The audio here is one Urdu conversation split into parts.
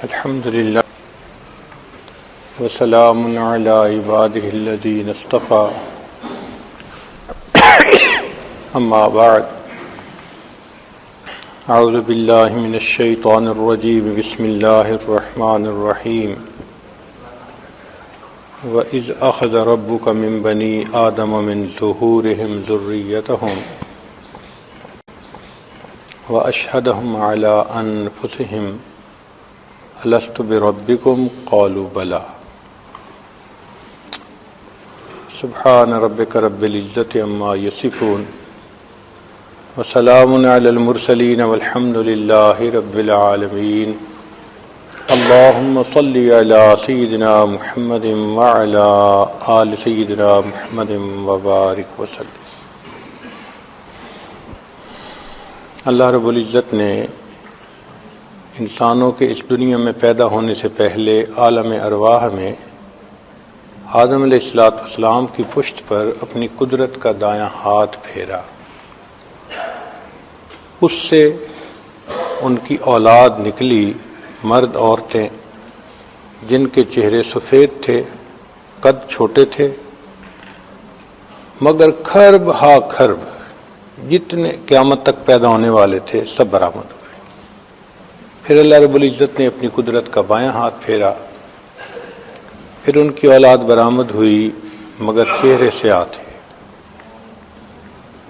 الحمد للہ وسلام علی عباده الذین اصطفى اما بعد اعوذ باللہ من الشیطان الرجیم بسم اللہ الرحمن الرحیم وَإِذْ أَخَذَ رَبُّكَ مِنْ بَنِي آدَمَ مِنْ ظُهُورِهِمْ ذُرِّيَّتَهُمْ وَأَشْهَدَهُمْ عَلَىٰ أَنفُسِهِمْ أَلَسْتُ بِرَبِّكُمْ قَالُوا بَلَىٰ سبحان ربك رب العزة عما يصفون وسلام على المرسلين والحمد لله رب العالمين اللهم صل على سيدنا محمد وعلى آل سيدنا محمد وبارك وسلم۔ اللہ رب العزت نے انسانوں کے اس دنیا میں پیدا ہونے سے پہلے عالم ارواح میں آدم علیہ السلام کی پشت پر اپنی قدرت کا دایاں ہاتھ پھیرا، اس سے ان کی اولاد نکلی، مرد عورتیں جن کے چہرے سفید تھے، قد چھوٹے تھے، مگر کھرب ہا کھرب جتنے قیامت تک پیدا ہونے والے تھے سب برآمد ہوئے۔ پھر اللہ رب العزت نے اپنی قدرت کا بایاں ہاتھ پھیرا، پھر ان کی اولاد برآمد ہوئی مگر چہرے سیاہ تھے۔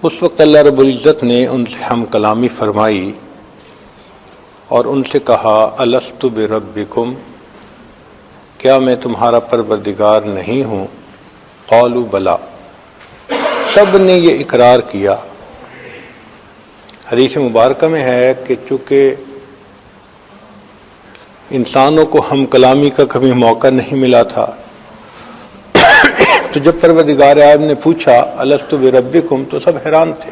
اس وقت اللہ رب العزت نے ان سے ہم کلامی فرمائی اور ان سے کہا الست بربکم، کیا میں تمہارا پروردگار نہیں ہوں؟ قالوا بلا، سب نے یہ اقرار کیا۔ حدیث مبارکہ میں ہے کہ چونکہ انسانوں کو ہم کلامی کا کبھی موقع نہیں ملا تھا، تو جب پروردگار عالم نے پوچھا الست بربکم تو سب حیران تھے۔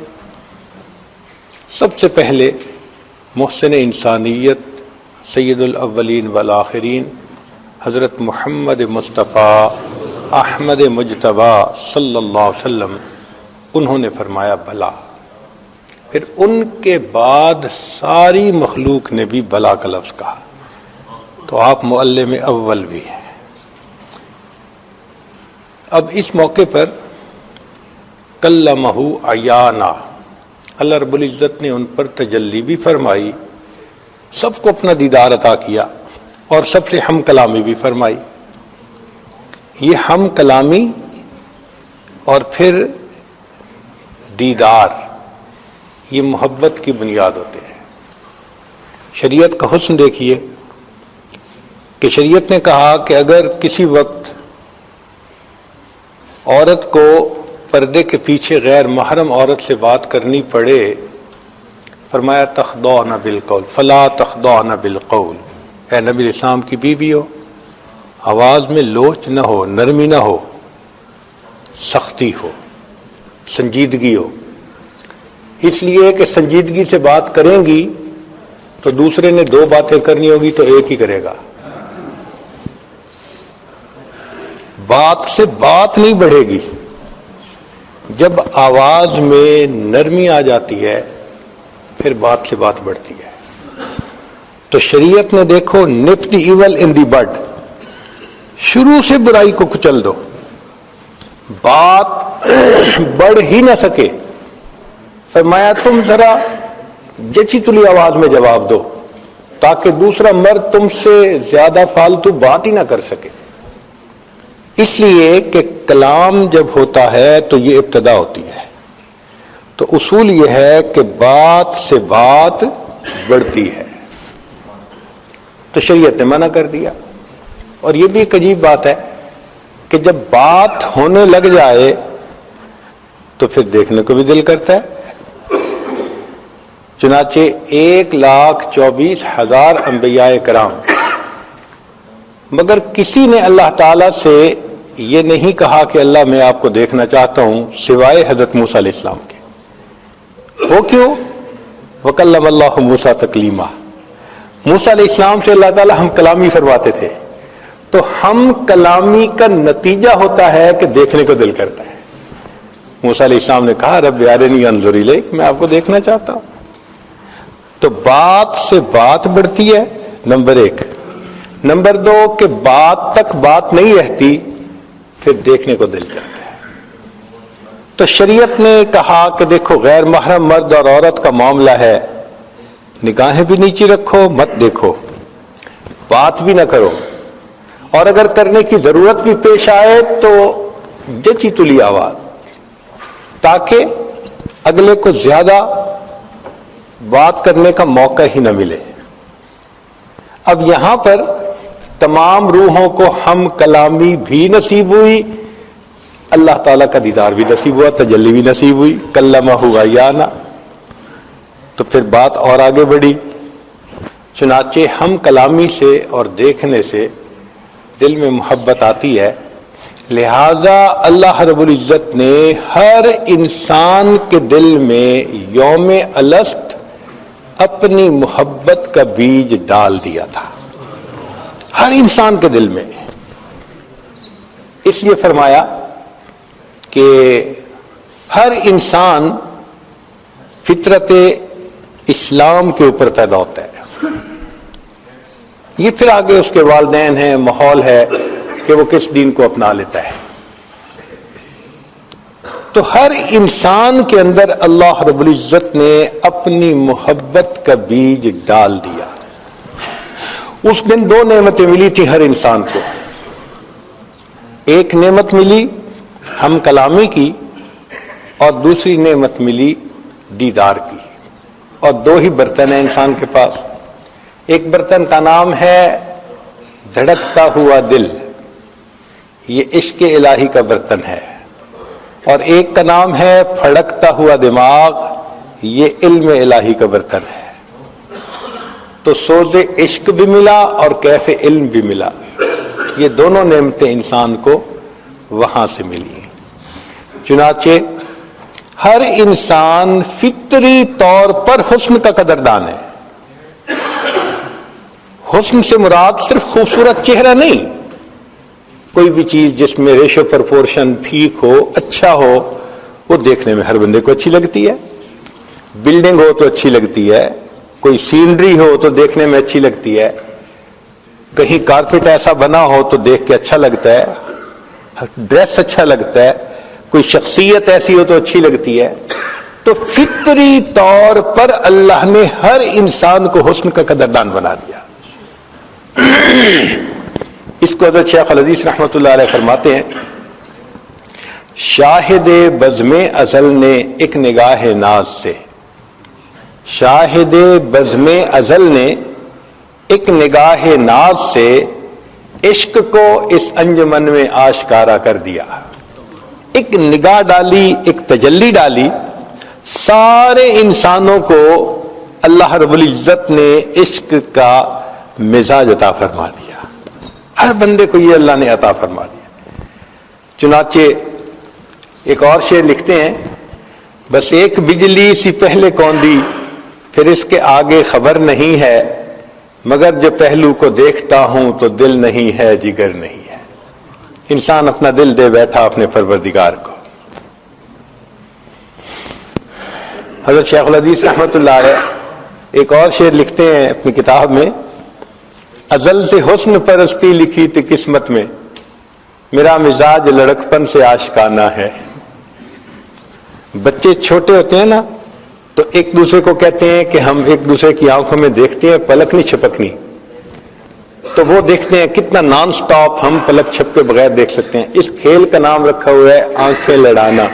سب سے پہلے محسن انسانیت سید الاولین والآخرین حضرت محمد مصطفیٰ احمد مجتبیٰ صلی اللہ علیہ وسلم، انہوں نے فرمایا بلا۔ پھر ان کے بعد ساری مخلوق نے بھی بلا کا لفظ کہا، تو آپ معلم اول بھی ہیں۔ اب اس موقع پر کلمہ عیانا، اللہ رب العزت نے ان پر تجلی بھی فرمائی، سب کو اپنا دیدار عطا کیا اور سب سے ہم کلامی بھی فرمائی۔ یہ ہم کلامی اور پھر دیدار یہ محبت کی بنیاد ہوتے ہیں۔ شریعت کا حسن دیکھیے کہ شریعت نے کہا کہ اگر کسی وقت عورت کو پردے کے پیچھے غیر محرم عورت سے بات کرنی پڑے، فرمایا تخضعن بالقول فلا تخضعن بالقول، اے نبی اسلام کی بیوی ہو، آواز میں لوچ نہ ہو، نرمی نہ ہو، سختی ہو، سنجیدگی ہو۔ اس لیے کہ سنجیدگی سے بات کریں گی تو دوسرے نے دو باتیں کرنی ہوگی تو ایک ہی کرے گا۔ بات سے بات نہیں بڑھے گی، جب آواز میں نرمی آ جاتی ہے پھر بات سے بات بڑھتی ہے۔ تو شریعت نے دیکھو نپ دی ایول ان دی بڈ، شروع سے برائی کو کچل دو، بات بڑھ ہی نہ سکے، فرمایا تم ذرا جچی تلی آواز میں جواب دو تاکہ دوسرا مرد تم سے زیادہ فالتو بات ہی نہ کر سکے۔ اس لیے کہ کلام جب ہوتا ہے تو یہ ابتدا ہوتی ہے، تو اصول یہ ہے کہ بات سے بات بڑھتی ہے، تو شریعت نے منع کر دیا۔ اور یہ بھی ایک عجیب بات ہے کہ جب بات ہونے لگ جائے تو پھر دیکھنے کو بھی دل کرتا ہے۔ چنانچہ 1,24,000 انبیاء کرام، مگر کسی نے اللہ تعالیٰ سے یہ نہیں کہا کہ اللہ میں آپ کو دیکھنا چاہتا ہوں سوائے حضرت موسیٰ علیہ السلام کے۔ وہ کیوں؟ وَكَلَّمَ اللَّهُ مُوسَىٰ تَكْلِيمًا، موسیٰ علیہ السلام سے اللہ تعالیٰ ہم کلامی فرماتے تھے، تو ہم کلامی کا نتیجہ ہوتا ہے کہ دیکھنے کو دل کرتا ہے۔ موسیٰ علیہ السلام نے کہا رب ارنی انظر الیک، میں آپ کو دیکھنا چاہتا ہوں۔ تو بات سے بات بڑھتی ہے، نمبر ایک۔ نمبر 2 کہ بات تک بات نہیں رہتی، پھر دیکھنے کو دل چاہتا ہے۔ تو شریعت نے کہا کہ دیکھو غیر محرم مرد اور عورت کا معاملہ ہے، نگاہیں بھی نیچی رکھو، مت دیکھو، بات بھی نہ کرو، اور اگر کرنے کی ضرورت بھی پیش آئے تو جچی تلی آواز، تاکہ اگلے کو زیادہ بات کرنے کا موقع ہی نہ ملے۔ اب یہاں پر تمام روحوں کو ہم کلامی بھی نصیب ہوئی، اللہ تعالیٰ کا دیدار بھی نصیب ہوا، تجلی بھی نصیب ہوئی، کلمہ ہوا یا نا، تو پھر بات اور آگے بڑھی۔ چنانچہ ہم کلامی سے اور دیکھنے سے دل میں محبت آتی ہے، لہذا اللہ رب العزت نے ہر انسان کے دل میں یوم الست اپنی محبت کا بیج ڈال دیا تھا، ہر انسان کے دل میں۔ اس لیے فرمایا کہ ہر انسان فطرت اسلام کے اوپر پیدا ہوتا ہے۔ یہ پھر آگے اس کے والدین ہیں، ماحول ہے کہ وہ کس دین کو اپنا لیتا ہے۔ تو ہر انسان کے اندر اللہ رب العزت نے اپنی محبت کا بیج ڈال دیا۔ اس دن 2 نعمتیں ملی تھی ہر انسان کو، ایک نعمت ملی ہم کلامی کی، اور دوسری نعمت ملی دیدار کی۔ اور 2 ہی برتن ہیں انسان کے پاس، ایک برتن کا نام ہے دھڑکتا ہوا دل، یہ عشق الہی کا برتن ہے، اور ایک کا نام ہے پھڑکتا ہوا دماغ، یہ علم الہی کا برتن ہے۔ تو سوز عشق بھی ملا اور کیف علم بھی ملا، یہ دونوں نعمتیں انسان کو وہاں سے ملی۔ چنانچہ ہر انسان فطری طور پر حسن کا قدردان ہے۔ حسن سے مراد صرف خوبصورت چہرہ نہیں، کوئی بھی چیز جس میں ریشو پرپورشن ٹھیک ہو، اچھا ہو، وہ دیکھنے میں ہر بندے کو اچھی لگتی ہے۔ بلڈنگ ہو تو اچھی لگتی ہے، کوئی سینری ہو تو دیکھنے میں اچھی لگتی ہے، کہیں کارپیٹ ایسا بنا ہو تو دیکھ کے اچھا لگتا ہے، ڈریس اچھا لگتا ہے، کوئی شخصیت ایسی ہو تو اچھی لگتی ہے۔ تو فطری طور پر اللہ نے ہر انسان کو حسن کا قدردان بنا دیا۔ اس کو حضرت شیخ الحدیث رحمۃ اللہ علیہ فرماتے ہیں، شاہد بزم ازل نے ایک نگاہ ناز سے، شاہد بزم ازل نے ایک نگاہ ناز سے عشق کو اس انجمن میں آشکارا کر دیا۔ ایک نگاہ ڈالی، ایک تجلی ڈالی، سارے انسانوں کو اللہ رب العزت نے عشق کا مزاج عطا فرما دیا، ہر بندے کو یہ اللہ نے عطا فرما دیا۔ چنانچہ ایک اور شعر لکھتے ہیں، بس ایک بجلی سی پہلے کون دی، پھر اس کے آگے خبر نہیں ہے، مگر جو پہلو کو دیکھتا ہوں تو دل نہیں ہے، جگر نہیں ہے۔ انسان اپنا دل دے بیٹھا اپنے پروردگار کو۔ حضرت شیخ الحدیث رحمۃ اللہ علیہ ایک اور شعر لکھتے ہیں اپنی کتاب میں، ازل سے حسن پرستی لکھی تھی قسمت میں، میرا مزاج لڑکپن سے آشکانہ ہے۔ بچے چھوٹے ہوتے ہیں نا تو ایک دوسرے کو کہتے ہیں کہ ہم ایک دوسرے کی آنکھوں میں دیکھتے ہیں پلک نہیں چھپکنی، تو وہ دیکھتے ہیں کتنا نان سٹاپ ہم پلک چھپ کے بغیر دیکھ سکتے ہیں۔ اس کھیل کا نام رکھا ہوا ہے آنکھیں لڑانا۔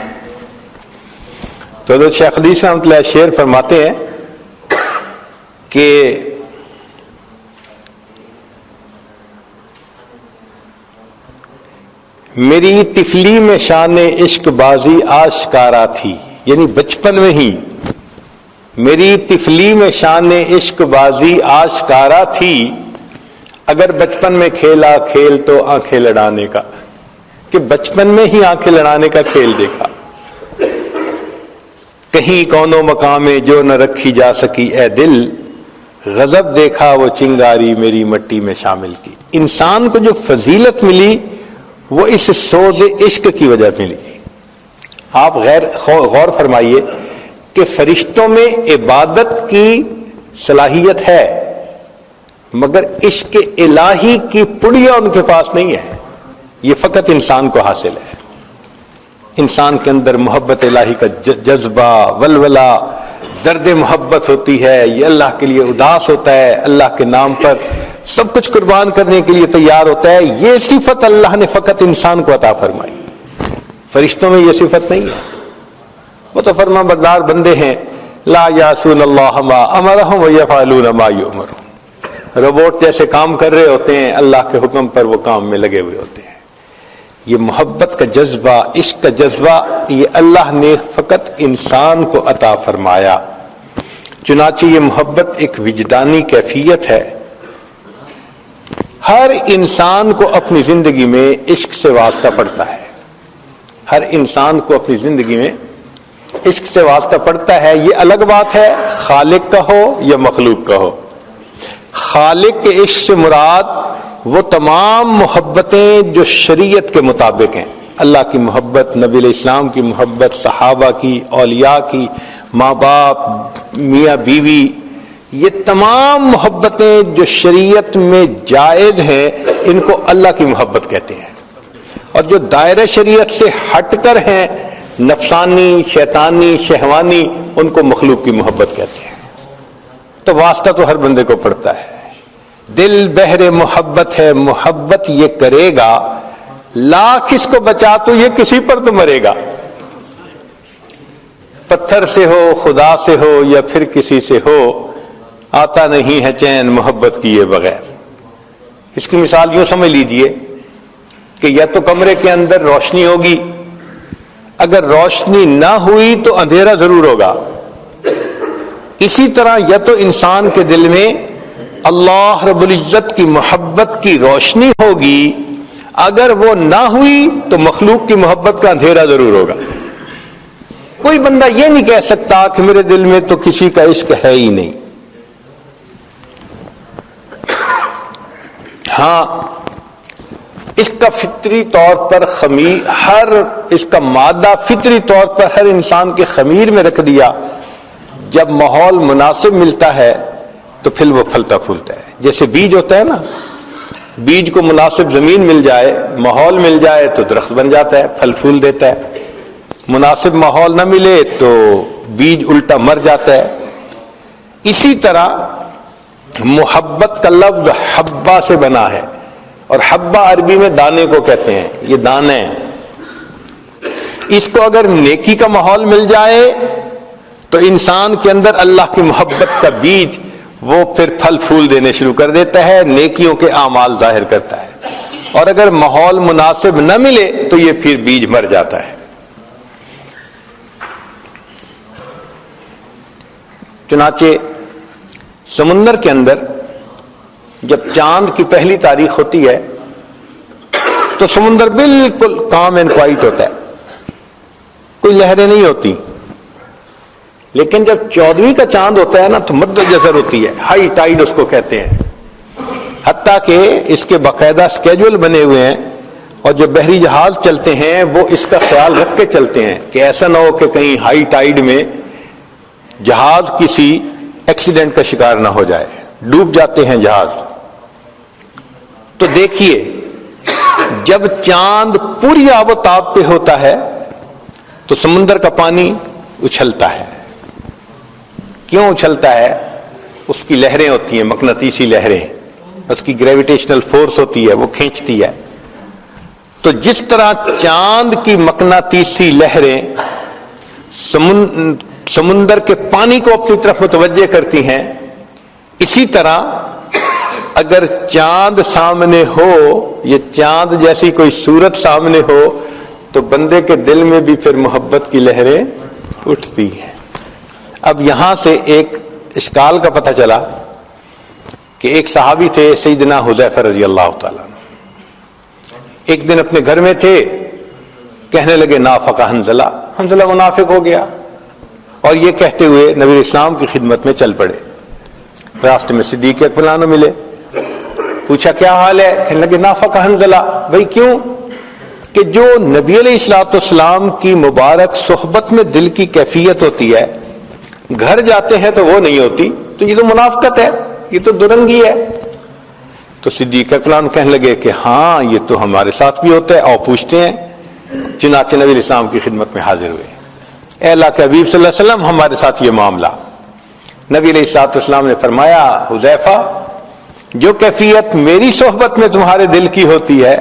تو حضرت شیخ الحدیث رحمۃ اللہ شعر فرماتے ہیں کہ میری طفلی میں شان عشق بازی آشکارا تھی، یعنی بچپن میں ہی میری طفلی میں شان عشق بازی آشکارا تھی، اگر بچپن میں کھیلا کھیل تو آنکھیں لڑانے کا، کہ بچپن میں ہی آنکھیں لڑانے کا کھیل دیکھا۔ کہیں کونوں مقام میں جو نہ رکھی جا سکی اے دل، غضب دیکھا وہ چنگاری میری مٹی میں شامل کی۔ انسان کو جو فضیلت ملی وہ اس سوز عشق کی وجہ ملی۔ آپ غور فرمائیے کہ فرشتوں میں عبادت کی صلاحیت ہے، مگر عشق الہی کی پڑیا ان کے پاس نہیں ہے. یہ فقط انسان کو حاصل ہے. انسان کے اندر محبت الہی کا جذبہ، ولولہ، درد محبت ہوتی ہے. یہ اللہ کے لیے اداس ہوتا ہے، اللہ کے نام پر سب کچھ قربان کرنے کے لیے تیار ہوتا ہے. یہ صفت اللہ نے فقط انسان کو عطا فرمائی. فرشتوں میں یہ صفت نہیں ہے. وہ تو فرما بردار بندے ہیں. لا یعصون اللہ ما امرہم ویفعلون ما یؤمرون. روبوٹ جیسے کام کر رہے ہوتے ہیں، اللہ کے حکم پر وہ کام میں لگے ہوئے ہوتے ہیں. یہ محبت کا جذبہ، عشق کا جذبہ، یہ اللہ نے فقط انسان کو عطا فرمایا. چنانچہ یہ محبت ایک وجدانی کیفیت ہے. ہر انسان کو اپنی زندگی میں عشق سے واسطہ پڑتا ہے. ہر انسان کو اپنی زندگی میں عشق سے واسطہ پڑتا ہے. یہ الگ بات ہے خالق کا ہو یا مخلوق کا ہو. خالق کے عشق سے مراد وہ تمام محبتیں جو شریعت کے مطابق ہیں. اللہ کی محبت، نبی علیہ السلام کی محبت، صحابہ کی، اولیاء کی، ماں باپ، میاں بیوی، یہ تمام محبتیں جو شریعت میں جائز ہیں ان کو اللہ کی محبت کہتے ہیں. اور جو دائرہ شریعت سے ہٹ کر ہیں، نفسانی، شیطانی، شہوانی، ان کو مخلوق کی محبت کہتے ہیں. تو واسطہ تو ہر بندے کو پڑتا ہے. دل بہر محبت ہے، محبت یہ کرے گا، لاکھ اس کو بچا تو یہ کسی پر تو مرے گا. پتھر سے ہو، خدا سے ہو یا پھر کسی سے ہو، آتا نہیں ہے چین محبت کیے بغیر. اس کی مثال یوں سمجھ لیجئے کہ یا تو کمرے کے اندر روشنی ہوگی، اگر روشنی نہ ہوئی تو اندھیرا ضرور ہوگا. اسی طرح یا تو انسان کے دل میں اللہ رب العزت کی محبت کی روشنی ہوگی، اگر وہ نہ ہوئی تو مخلوق کی محبت کا اندھیرا ضرور ہوگا. کوئی بندہ یہ نہیں کہہ سکتا کہ میرے دل میں تو کسی کا عشق ہے ہی نہیں. ہاں، اس کا فطری طور پر اس کا مادہ فطری طور پر ہر انسان کے خمیر میں رکھ دیا. جب ماحول مناسب ملتا ہے تو پھر وہ پھلتا پھولتا ہے. جیسے بیج ہوتا ہے نا، بیج کو مناسب زمین مل جائے، ماحول مل جائے تو درخت بن جاتا ہے، پھل پھول دیتا ہے. مناسب ماحول نہ ملے تو بیج الٹا مر جاتا ہے. اسی طرح محبت کا لفظ حبہ سے بنا ہے، اور حبہ عربی میں دانے کو کہتے ہیں. یہ دانے ہیں. اس کو اگر نیکی کا ماحول مل جائے تو انسان کے اندر اللہ کی محبت کا بیج وہ پھر پھل پھول دینے شروع کر دیتا ہے، نیکیوں کے اعمال ظاہر کرتا ہے. اور اگر ماحول مناسب نہ ملے تو یہ پھر بیج مر جاتا ہے. چنانچہ سمندر کے اندر جب چاند کی پہلی تاریخ ہوتی ہے تو سمندر بالکل کام اینڈ کوائٹ ہوتا ہے، کوئی لہریں نہیں ہوتی. لیکن جب 14ویں کا چاند ہوتا ہے نا تو مد جزر ہوتی ہے، ہائی ٹائیڈ اس کو کہتے ہیں. حتیٰ کہ اس کے باقاعدہ سکیجول بنے ہوئے ہیں، اور جو بحری جہاز چلتے ہیں وہ اس کا خیال رکھ کے چلتے ہیں کہ ایسا نہ ہو کہ کہیں ہائی ٹائیڈ میں جہاز کسی ایکسیڈنٹ کا شکار نہ ہو جائے، ڈوب جاتے ہیں جہاز. تو دیکھیے جب چاند پوری آب و تاب پہ ہوتا ہے تو سمندر کا پانی اچھلتا ہے. کیوں اچھلتا ہے؟ اس کی لہریں ہوتی ہیں، مقناطیسی لہریں، اس کی گریویٹیشنل فورس ہوتی ہے، وہ کھینچتی ہے. تو جس طرح چاند کی مقناطیسی لہریں سمندر کے پانی کو اپنی طرف متوجہ کرتی ہیں، اسی طرح اگر چاند سامنے ہو، یہ چاند جیسی کوئی صورت سامنے ہو تو بندے کے دل میں بھی پھر محبت کی لہریں اٹھتی ہیں. اب یہاں سے ایک اشکال کا پتہ چلا کہ ایک صحابی تھے سیدنا حذیفہ رضی اللہ تعالیٰ. ایک دن اپنے گھر میں تھے، کہنے لگے نافق حنظلہ، حنظلہ منافق ہو گیا، اور یہ کہتے ہوئے نبی اسلام کی خدمت میں چل پڑے. راستے میں صدیق اکبر نے ملے، پوچھا کیا حال ہے؟ کہنے لگے نافق حنظلہ. بھائی کیوں؟ کہ جو نبی علیہ الصلوۃ والسلام کی مبارک صحبت میں دل کی کیفیت ہوتی ہے، گھر جاتے ہیں تو وہ نہیں ہوتی، تو یہ تو منافقت ہے، یہ تو درنگی ہے. تو صدیق اکبر کہنے لگے کہ ہاں یہ تو ہمارے ساتھ بھی ہوتا ہے، اور پوچھتے ہیں۔ چنانچہ نبی علیہ السلام کی خدمت میں حاضر ہوئے، اے اللہ کے حبیب صلی اللہ علیہ وسلم ہمارے ساتھ یہ معاملہ۔ نبی علیہ السلام نے فرمایا، حذیفہ جو کیفیت میری صحبت میں تمہارے دل کی ہوتی ہے،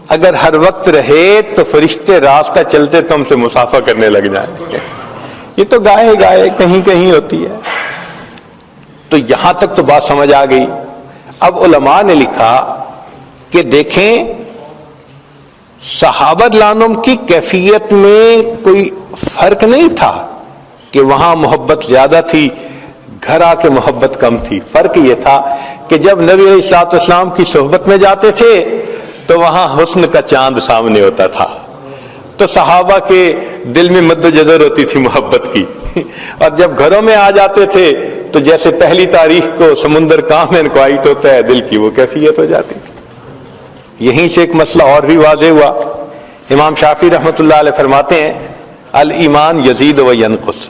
اگر ہر وقت رہے تو فرشتے راستہ چلتے تم سے مسافہ کرنے لگ جائیں گے۔ یہ تو گائے گائے کہیں کہیں ہوتی ہے۔ تو یہاں تک تو بات سمجھ آ گئی۔ اب علماء نے لکھا کہ دیکھیں صحابہ رضوان کی کیفیت میں کوئی فرق نہیں تھا کہ وہاں محبت زیادہ تھی، گھر آ کے محبت کم تھی۔ فرق یہ تھا کہ جب نبی علیہ السلام کی صحبت میں جاتے تھے تو وہاں حسن کا چاند سامنے ہوتا تھا، تو صحابہ کے دل میں مد و جزر ہوتی تھی محبت کی، اور جب گھروں میں آ جاتے تھے تو جیسے پہلی تاریخ کو سمندر کام میں انکوائٹ ہوتا ہے، دل کی وہ کیفیت ہو جاتی تھی۔ یہیں سے ایک مسئلہ اور بھی واضح ہوا۔ امام شافعی رحمۃ اللہ علیہ فرماتے ہیں الایمان یزید و ینقص،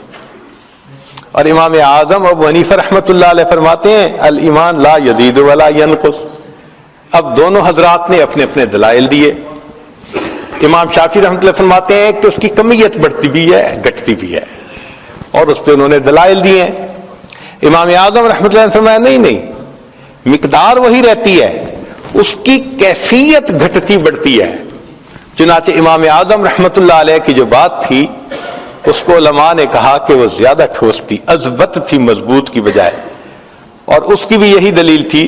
اور امام اعظم ابو حنیفہ رحمۃ اللہ علیہ فرماتے ہیں الایمان لا یزید ولا ینقص۔ اب دونوں حضرات نے اپنے اپنے دلائل دیے۔ امام شافعی رحمۃ اللہ فرماتے ہیں کہ اس کی کمیت بڑھتی بھی ہے گھٹتی بھی ہے، اور اس پہ انہوں نے دلائل دیے ہیں۔ امام اعظم رحمۃ اللہ نے فرمایا نہیں، مقدار وہی رہتی ہے، اس کی کیفیت گھٹتی بڑھتی ہے۔ چنانچہ امام اعظم رحمۃ اللہ علیہ کی جو بات تھی اس کو علماء نے کہا کہ وہ زیادہ ٹھوس تھی، اضبط تھی مضبوط کی بجائے، اور اس کی بھی یہی دلیل تھی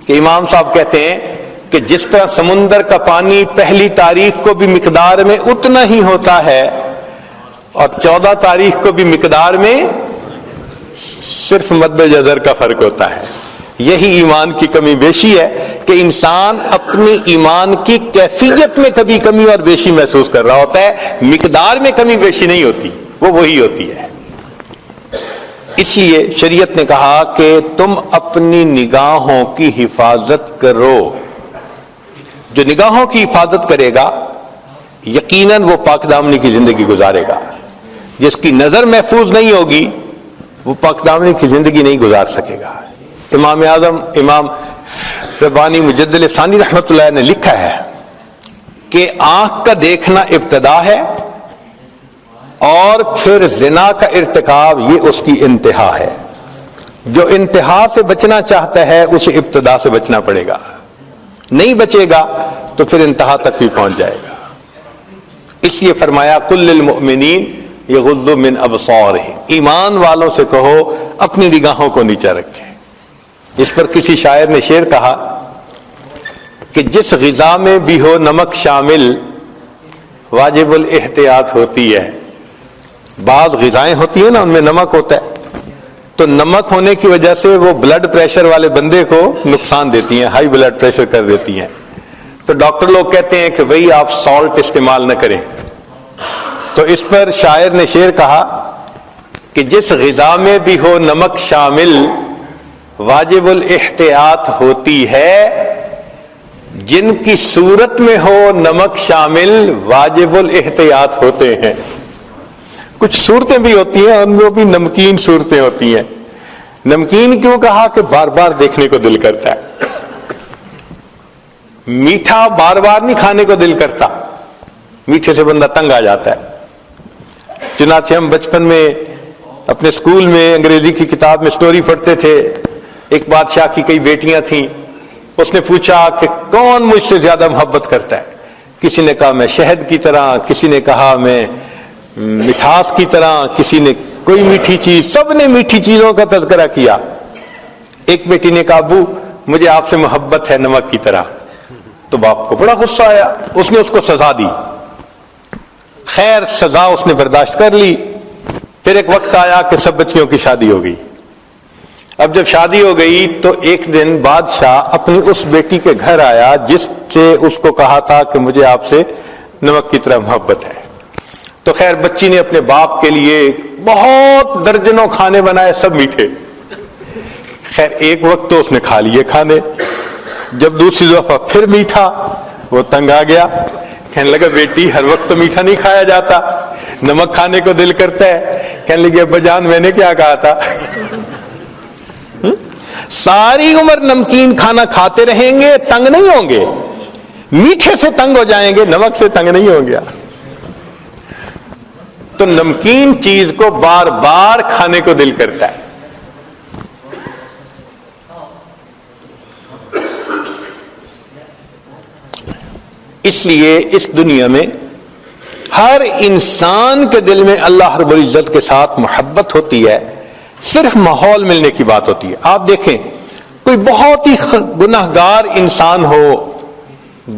کہ امام صاحب کہتے ہیں کہ جس طرح سمندر کا پانی پہلی تاریخ کو بھی مقدار میں اتنا ہی ہوتا ہے اور 14 تاریخ کو بھی مقدار میں صرف مد و جزر کا فرق ہوتا ہے، یہی ایمان کی کمی بیشی ہے کہ انسان اپنی ایمان کی کیفیت میں کبھی کمی اور بیشی محسوس کر رہا ہوتا ہے، مقدار میں کمی بیشی نہیں ہوتی، وہ وہی ہوتی ہے۔ اس لیے شریعت نے کہا کہ تم اپنی نگاہوں کی حفاظت کرو۔ جو نگاہوں کی حفاظت کرے گا یقیناً وہ پاک دامنی کی زندگی گزارے گا، جس کی نظر محفوظ نہیں ہوگی وہ پاک دامنی کی زندگی نہیں گزار سکے گا۔ امام اعظم امام ربانی مجدد ثانی رحمۃ اللہ نے لکھا ہے کہ آنکھ کا دیکھنا ابتدا ہے اور پھر زنا کا ارتکاب یہ اس کی انتہا ہے۔ جو انتہا سے بچنا چاہتا ہے اسے ابتدا سے بچنا پڑے گا، نہیں بچے گا تو پھر انتہا تک بھی پہنچ جائے گا۔ اس لیے فرمایا کل للمؤمنین یغضوا من ابصارہم، ایمان والوں سے کہو اپنی نگاہوں کو نیچا رکھیں۔ اس پر کسی شاعر نے شعر کہا کہ جس غذا میں بھی ہو نمک شامل واجب الاحتیاط ہوتی ہے۔ بعض غذائیں ہوتی ہیں نا ان میں نمک ہوتا ہے، تو نمک ہونے کی وجہ سے وہ بلڈ پریشر والے بندے کو نقصان دیتی ہیں، ہائی بلڈ پریشر کر دیتی ہیں، تو ڈاکٹر لوگ کہتے ہیں کہ بھئی آپ سالٹ استعمال نہ کریں۔ تو اس پر شاعر نے شعر کہا کہ جس غذا میں بھی ہو نمک شامل واجب الاحتیاط ہوتی ہے، جن کی صورت میں ہو نمک شامل واجب الاحتیاط ہوتے ہیں۔ کچھ صورتیں بھی ہوتی ہیں ان میں بھی نمکین صورتیں ہوتی ہیں۔ نمکین کیوں کہا کہ بار بار دیکھنے کو دل کرتا ہے، میٹھا بار بار نہیں کھانے کو دل کرتا، میٹھے سے بندہ تنگ آ جاتا ہے۔ چنانچہ ہم بچپن میں اپنے اسکول میں انگریزی کی کتاب میں سٹوری پڑھتے تھے، ایک بادشاہ کی کئی بیٹیاں تھیں، اس نے پوچھا کہ کون مجھ سے زیادہ محبت کرتا ہے؟ کسی نے کہا میں شہد کی طرح، کسی نے کہا میں مٹھاس کی طرح، کسی نے کوئی میٹھی چیز، سب نے میٹھی چیزوں کا تذکرہ کیا۔ ایک بیٹی نے کہا ابو مجھے آپ سے محبت ہے نمک کی طرح، تو باپ کو بڑا غصہ آیا، اس نے اس کو سزا دی۔ خیر سزا اس نے برداشت کر لی۔ پھر ایک وقت آیا کہ سب بچیوں کی شادی ہو گئی۔ اب جب شادی ہو گئی تو ایک دن بادشاہ اپنی اس بیٹی کے گھر آیا جس سے اس کو کہا تھا کہ مجھے آپ سے نمک کی طرح محبت ہے۔ تو خیر بچی نے اپنے باپ کے لیے بہت درجنوں کھانے بنائے، سب میٹھے۔ خیر ایک وقت تو اس نے کھا لیے کھانے، جب دوسری دفعہ پھر میٹھا، وہ تنگ آ گیا، کہنے لگا بیٹی ہر وقت تو میٹھا نہیں کھایا جاتا، نمک کھانے کو دل کرتا ہے۔ کہنے لگی ابا جان میں نے کیا کہا تھا؟ ساری عمر نمکین کھانا کھاتے رہیں گے، تنگ نہیں ہوں گے. میٹھے سے تنگ ہو جائیں گے، نمک سے تنگ نہیں ہوں گے. تو نمکین چیز کو بار بار کھانے کو دل کرتا ہے. اس لیے اس دنیا میں ہر انسان کے دل میں اللہ رب العزت کے ساتھ محبت ہوتی ہے، صرف ماحول ملنے کی بات ہوتی ہے. آپ دیکھیں کوئی بہت ہی گناہگار انسان ہو،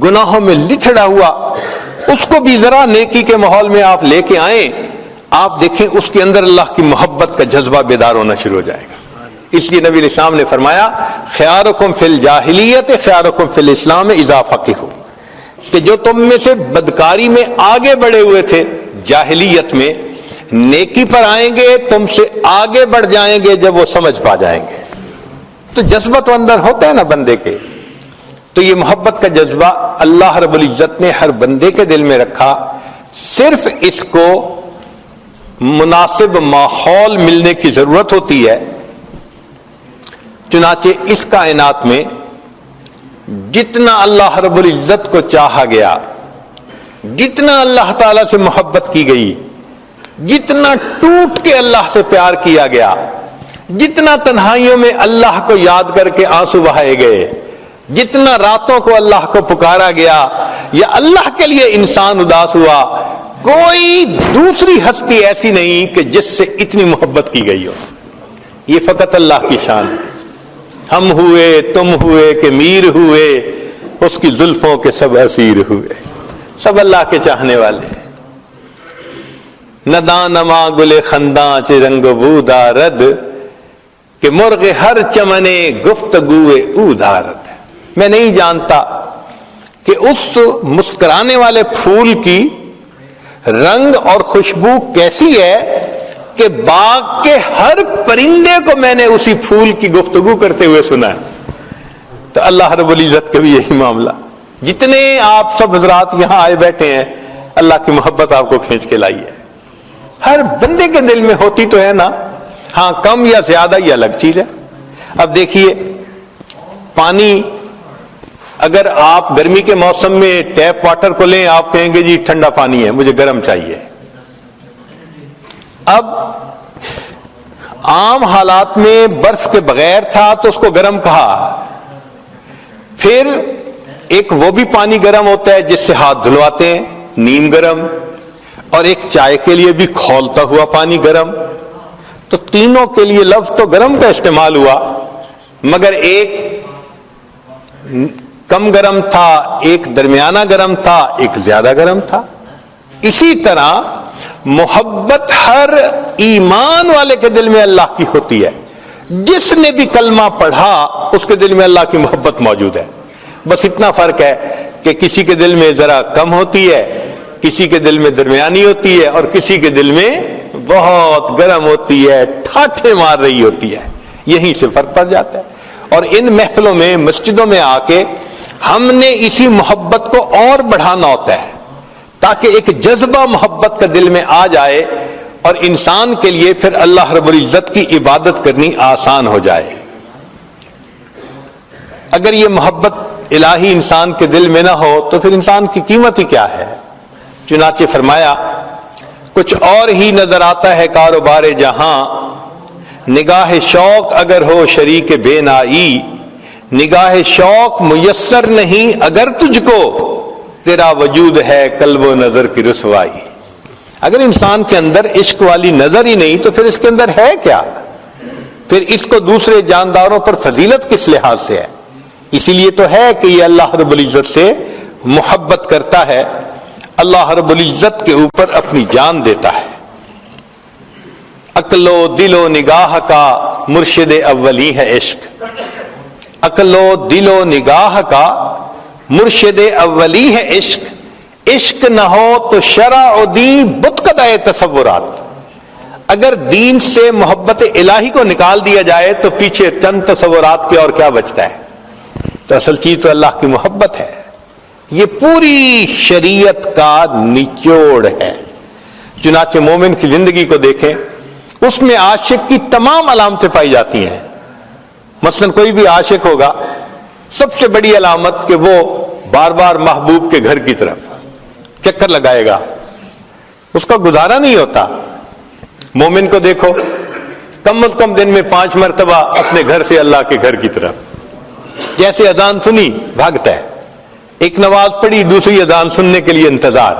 گناہوں میں لتھڑا ہوا، اس کو بھی ذرا نیکی کے ماحول میں آپ لے کے آئیں، آپ دیکھیں اس کے اندر اللہ کی محبت کا جذبہ بیدار ہونا شروع ہو جائے گا. اس لیے نبی علیہ السلام نے فرمایا خیارکم فی الجاہلیت خیارکم فی الاسلام اذا فقہوا، کہ جو تم میں سے بدکاری میں آگے بڑھے ہوئے تھے جاہلیت میں، نیکی پر آئیں گے تم سے آگے بڑھ جائیں گے جب وہ سمجھ پا جائیں گے. تو جذبہ تو اندر ہوتا ہے نا بندے کے. تو یہ محبت کا جذبہ اللہ رب العزت نے ہر بندے کے دل میں رکھا، صرف اس کو مناسب ماحول ملنے کی ضرورت ہوتی ہے. چنانچہ اس کائنات میں جتنا اللہ رب العزت کو چاہا گیا، جتنا اللہ تعالی سے محبت کی گئی، جتنا ٹوٹ کے اللہ سے پیار کیا گیا، جتنا تنہائیوں میں اللہ کو یاد کر کے آنسو بہائے گئے، جتنا راتوں کو اللہ کو پکارا گیا یا اللہ کے لیے انسان اداس ہوا، کوئی دوسری ہستی ایسی نہیں کہ جس سے اتنی محبت کی گئی ہو. یہ فقط اللہ کی شان ہے. ہم ہوئے، تم ہوئے کہ میر ہوئے، اس کی زلفوں کے سب اسیر ہوئے، سب اللہ کے چاہنے والے ہیں. نداں نما گل خنداں چ رنگ بو دارد، کہ مرغ ہر چمنے گفتگوئے او دارد. میں نہیں جانتا کہ اس مسکرانے والے پھول کی رنگ اور خوشبو کیسی ہے کہ باغ کے ہر پرندے کو میں نے اسی پھول کی گفتگو کرتے ہوئے سنا ہے. تو اللہ رب العزت کا بھی یہی معاملہ. جتنے آپ سب حضرات یہاں آئے بیٹھے ہیں، اللہ کی محبت آپ کو کھینچ کے لائی ہے. ہر بندے کے دل میں ہوتی تو ہے نا، ہاں کم یا زیادہ یہ الگ چیز ہے. اب دیکھیے پانی، اگر آپ گرمی کے موسم میں ٹیپ واٹر کو لیں، آپ کہیں گے جی ٹھنڈا پانی ہے، مجھے گرم چاہیے. اب عام حالات میں برف کے بغیر تھا تو اس کو گرم کہا. پھر ایک وہ بھی پانی گرم ہوتا ہے جس سے ہاتھ دھلواتے ہیں، نیم گرم، اور ایک چائے کے لیے بھی کھولتا ہوا پانی گرم. تو تینوں کے لیے لفظ تو گرم کا استعمال ہوا، مگر ایک کم گرم تھا، ایک درمیانہ گرم تھا، ایک زیادہ گرم تھا. اسی طرح محبت ہر ایمان والے کے دل میں اللہ کی ہوتی ہے. جس نے بھی کلمہ پڑھا اس کے دل میں اللہ کی محبت موجود ہے. بس اتنا فرق ہے کہ کسی کے دل میں ذرا کم ہوتی ہے، کسی کے دل میں درمیانی ہوتی ہے، اور کسی کے دل میں بہت گرم ہوتی ہے، ٹھاٹھے مار رہی ہوتی ہے. یہیں سے فرق پڑ جاتا ہے. اور ان محفلوں میں، مسجدوں میں آ کے ہم نے اسی محبت کو اور بڑھانا ہوتا ہے تاکہ ایک جذبہ محبت کا دل میں آ جائے اور انسان کے لیے پھر اللہ رب العزت کی عبادت کرنی آسان ہو جائے. اگر یہ محبت الہی انسان کے دل میں نہ ہو تو پھر انسان کی قیمت ہی کیا ہے. چنانچہ فرمایا کچھ اور ہی نظر آتا ہے کاروبار جہاں، نگاہ شوق اگر ہو شریک بے نائی، نگاہ شوق میسر نہیں اگر تجھ کو، تیرا وجود ہے قلب و نظر کی رسوائی. اگر انسان کے اندر عشق والی نظر ہی نہیں تو پھر اس کے اندر ہے کیا؟ پھر اس کو دوسرے جانداروں پر فضیلت کس لحاظ سے ہے؟ اسی لیے تو ہے کہ یہ اللہ رب العزت سے محبت کرتا ہے، اللہ رب العزت کے اوپر اپنی جان دیتا ہے. عقل و دل و نگاہ کا مرشد اولی ہے عشق. عقل و دل و نگاہ کا مرشد اولی ہے عشق. عشق نہ ہو تو شرع و دین بت قدائے تصورات. اگر دین سے محبت الہی کو نکال دیا جائے تو پیچھے چند تصورات کے اور کیا بچتا ہے؟ تو اصل چیز تو اللہ کی محبت ہے. یہ پوری شریعت کا نچوڑ ہے. چنانچہ مومن کی زندگی کو دیکھیں، اس میں عاشق کی تمام علامتیں پائی جاتی ہیں. مثلا کوئی بھی عاشق ہوگا، سب سے بڑی علامت کہ وہ بار بار محبوب کے گھر کی طرف چکر لگائے گا، اس کا گزارا نہیں ہوتا۔ مومن کو دیکھو، کم از کم دن میں 5 مرتبہ اپنے گھر سے اللہ کے گھر کی طرف، جیسے اذان سنی بھاگتا ہے، ایک نماز پڑھی دوسری اذان سننے کے لیے انتظار۔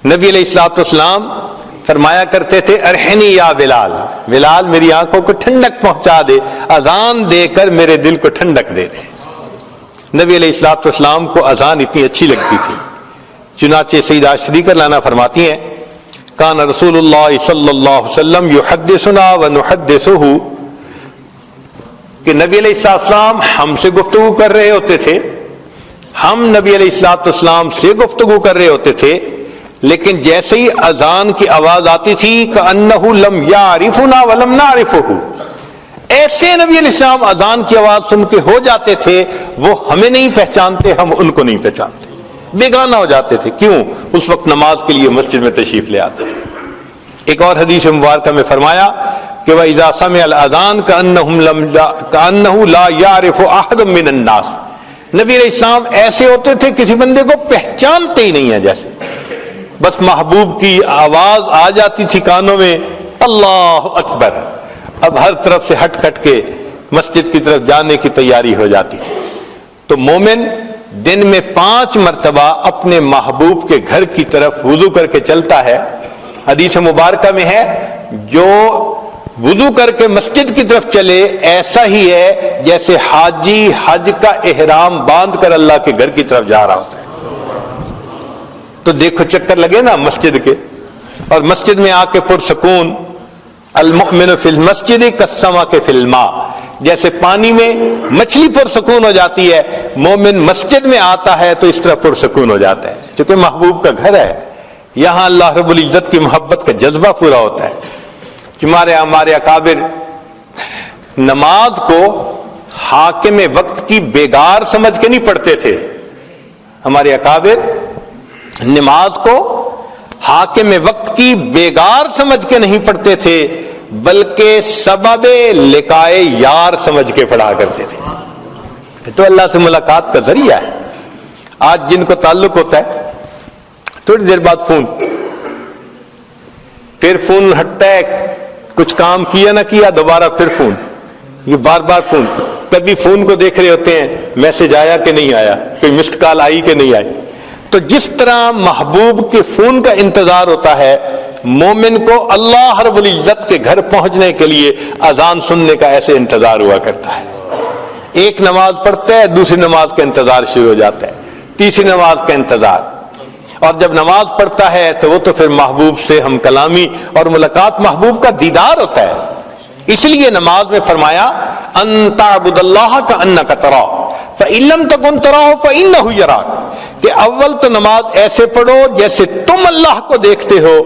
نبی علیہ الصلوۃ والسلام فرمایا کرتے تھے ارحنی یا بلال، بلال میری آنکھوں کو ٹھنڈک پہنچا دے، اذان دے کر میرے دل کو ٹھنڈک دے دے۔ نبی علیہ الصلوۃ والسلام کو اذان اتنی اچھی لگتی تھی، چنانچہ سیدہ شریکہ لانا فرماتی ہیں کان رسول اللہ صلی اللہ علیہ وسلم یحدثنا ونحدثہ، کہ نبی علیہ السلام ہم سے گفتگو کر رہے ہوتے تھے، ہم نبی علیہ السلام سے گفتگو کر رہے ہوتے تھے، لیکن جیسے ہی اذان کی آواز آتی تھی کأنہ لم یعرفنا ولم نعرفہ، ایسے نبی علیہ السلام اذان کی آواز سن کے ہو جاتے تھے وہ ہمیں نہیں پہچانتے، ہم ان کو نہیں پہچانتے، بیگانہ ہو جاتے تھے۔ کیوں؟ اس وقت نماز کے لیے مسجد میں تشریف لے آتے تھے۔ ایک اور حدیث مبارکہ میں فرمایا کہ وَإِذَا سَمِعَ الْأَذَانَ كَأَنَّهُ لَا يَعْرِفُ أَحَدٌ مِّنَ النَّاسِ، نبی علیہ السلام ایسے ہوتے تھے کسی بندے کو پہچانتے ہی نہیں ہیں، جیسے بس محبوب کی آواز آ جاتی تھی کانوں میں، اللہ اکبر، اب ہر طرف سے ہٹ کٹ کے مسجد کی طرف جانے کی تیاری ہو جاتی ہے۔ تو مومن دن میں 5 مرتبہ اپنے محبوب کے گھر کی طرف وضو کر کے چلتا ہے۔ حدیث مبارکہ میں ہے جو وضو کر کے مسجد کی طرف چلے ایسا ہی ہے جیسے حاجی حج کا احرام باندھ کر اللہ کے گھر کی طرف جا رہا ہوتا ہے۔ تو دیکھو چکر لگے نا مسجد کے، اور مسجد میں آ کے پرسکون، المؤمن فی المسجد کالسمک فی الماء، جیسے پانی میں مچھلی پرسکون ہو جاتی ہے، مومن مسجد میں آتا ہے تو اس طرح پرسکون ہو جاتا ہے، کیونکہ محبوب کا گھر ہے، یہاں اللہ رب العزت کی محبت کا جذبہ پورا ہوتا ہے۔ ہمارے اکابر نماز کو حاکم وقت کی بیگار سمجھ کے نہیں پڑھتے تھے، ہمارے اکابر نماز کو حاکم وقت کی بیگار سمجھ کے نہیں پڑھتے تھے بلکہ سبب لقائے یار سمجھ کے پڑھا کرتے تھے۔ تو اللہ سے ملاقات کا ذریعہ ہے۔ آج جن کو تعلق ہوتا ہے تھوڑی دیر بعد فون، پھر فون ہٹتا ہے، کچھ کام کیا نہ کیا دوبارہ پھر فون، یہ بار بار فون، کبھی فون کو دیکھ رہے ہوتے ہیں میسج آیا کہ نہیں آیا، کوئی مسڈ کال آئی کہ نہیں آئی۔ تو جس طرح محبوب کے فون کا انتظار ہوتا ہے، مومن کو اللہ رب العزت کے گھر پہنچنے کے لیے اذان سننے کا ایسے انتظار ہوا کرتا ہے۔ ایک نماز پڑھتا ہے، دوسری نماز کا انتظار شروع ہو جاتا ہے، تیسری نماز کا انتظار، اور جب نماز پڑھتا ہے تو وہ تو پھر محبوب سے ہم کلامی اور ملاقات، محبوب کا دیدار ہوتا ہے۔ اس لیے نماز میں فرمایا ان تعبد اللہ کأنک تراہ فإن لم تکن تراہ فإنہ یراک، کہ اول تو نماز ایسے پڑھو جیسے تم اللہ کو دیکھتے ہو،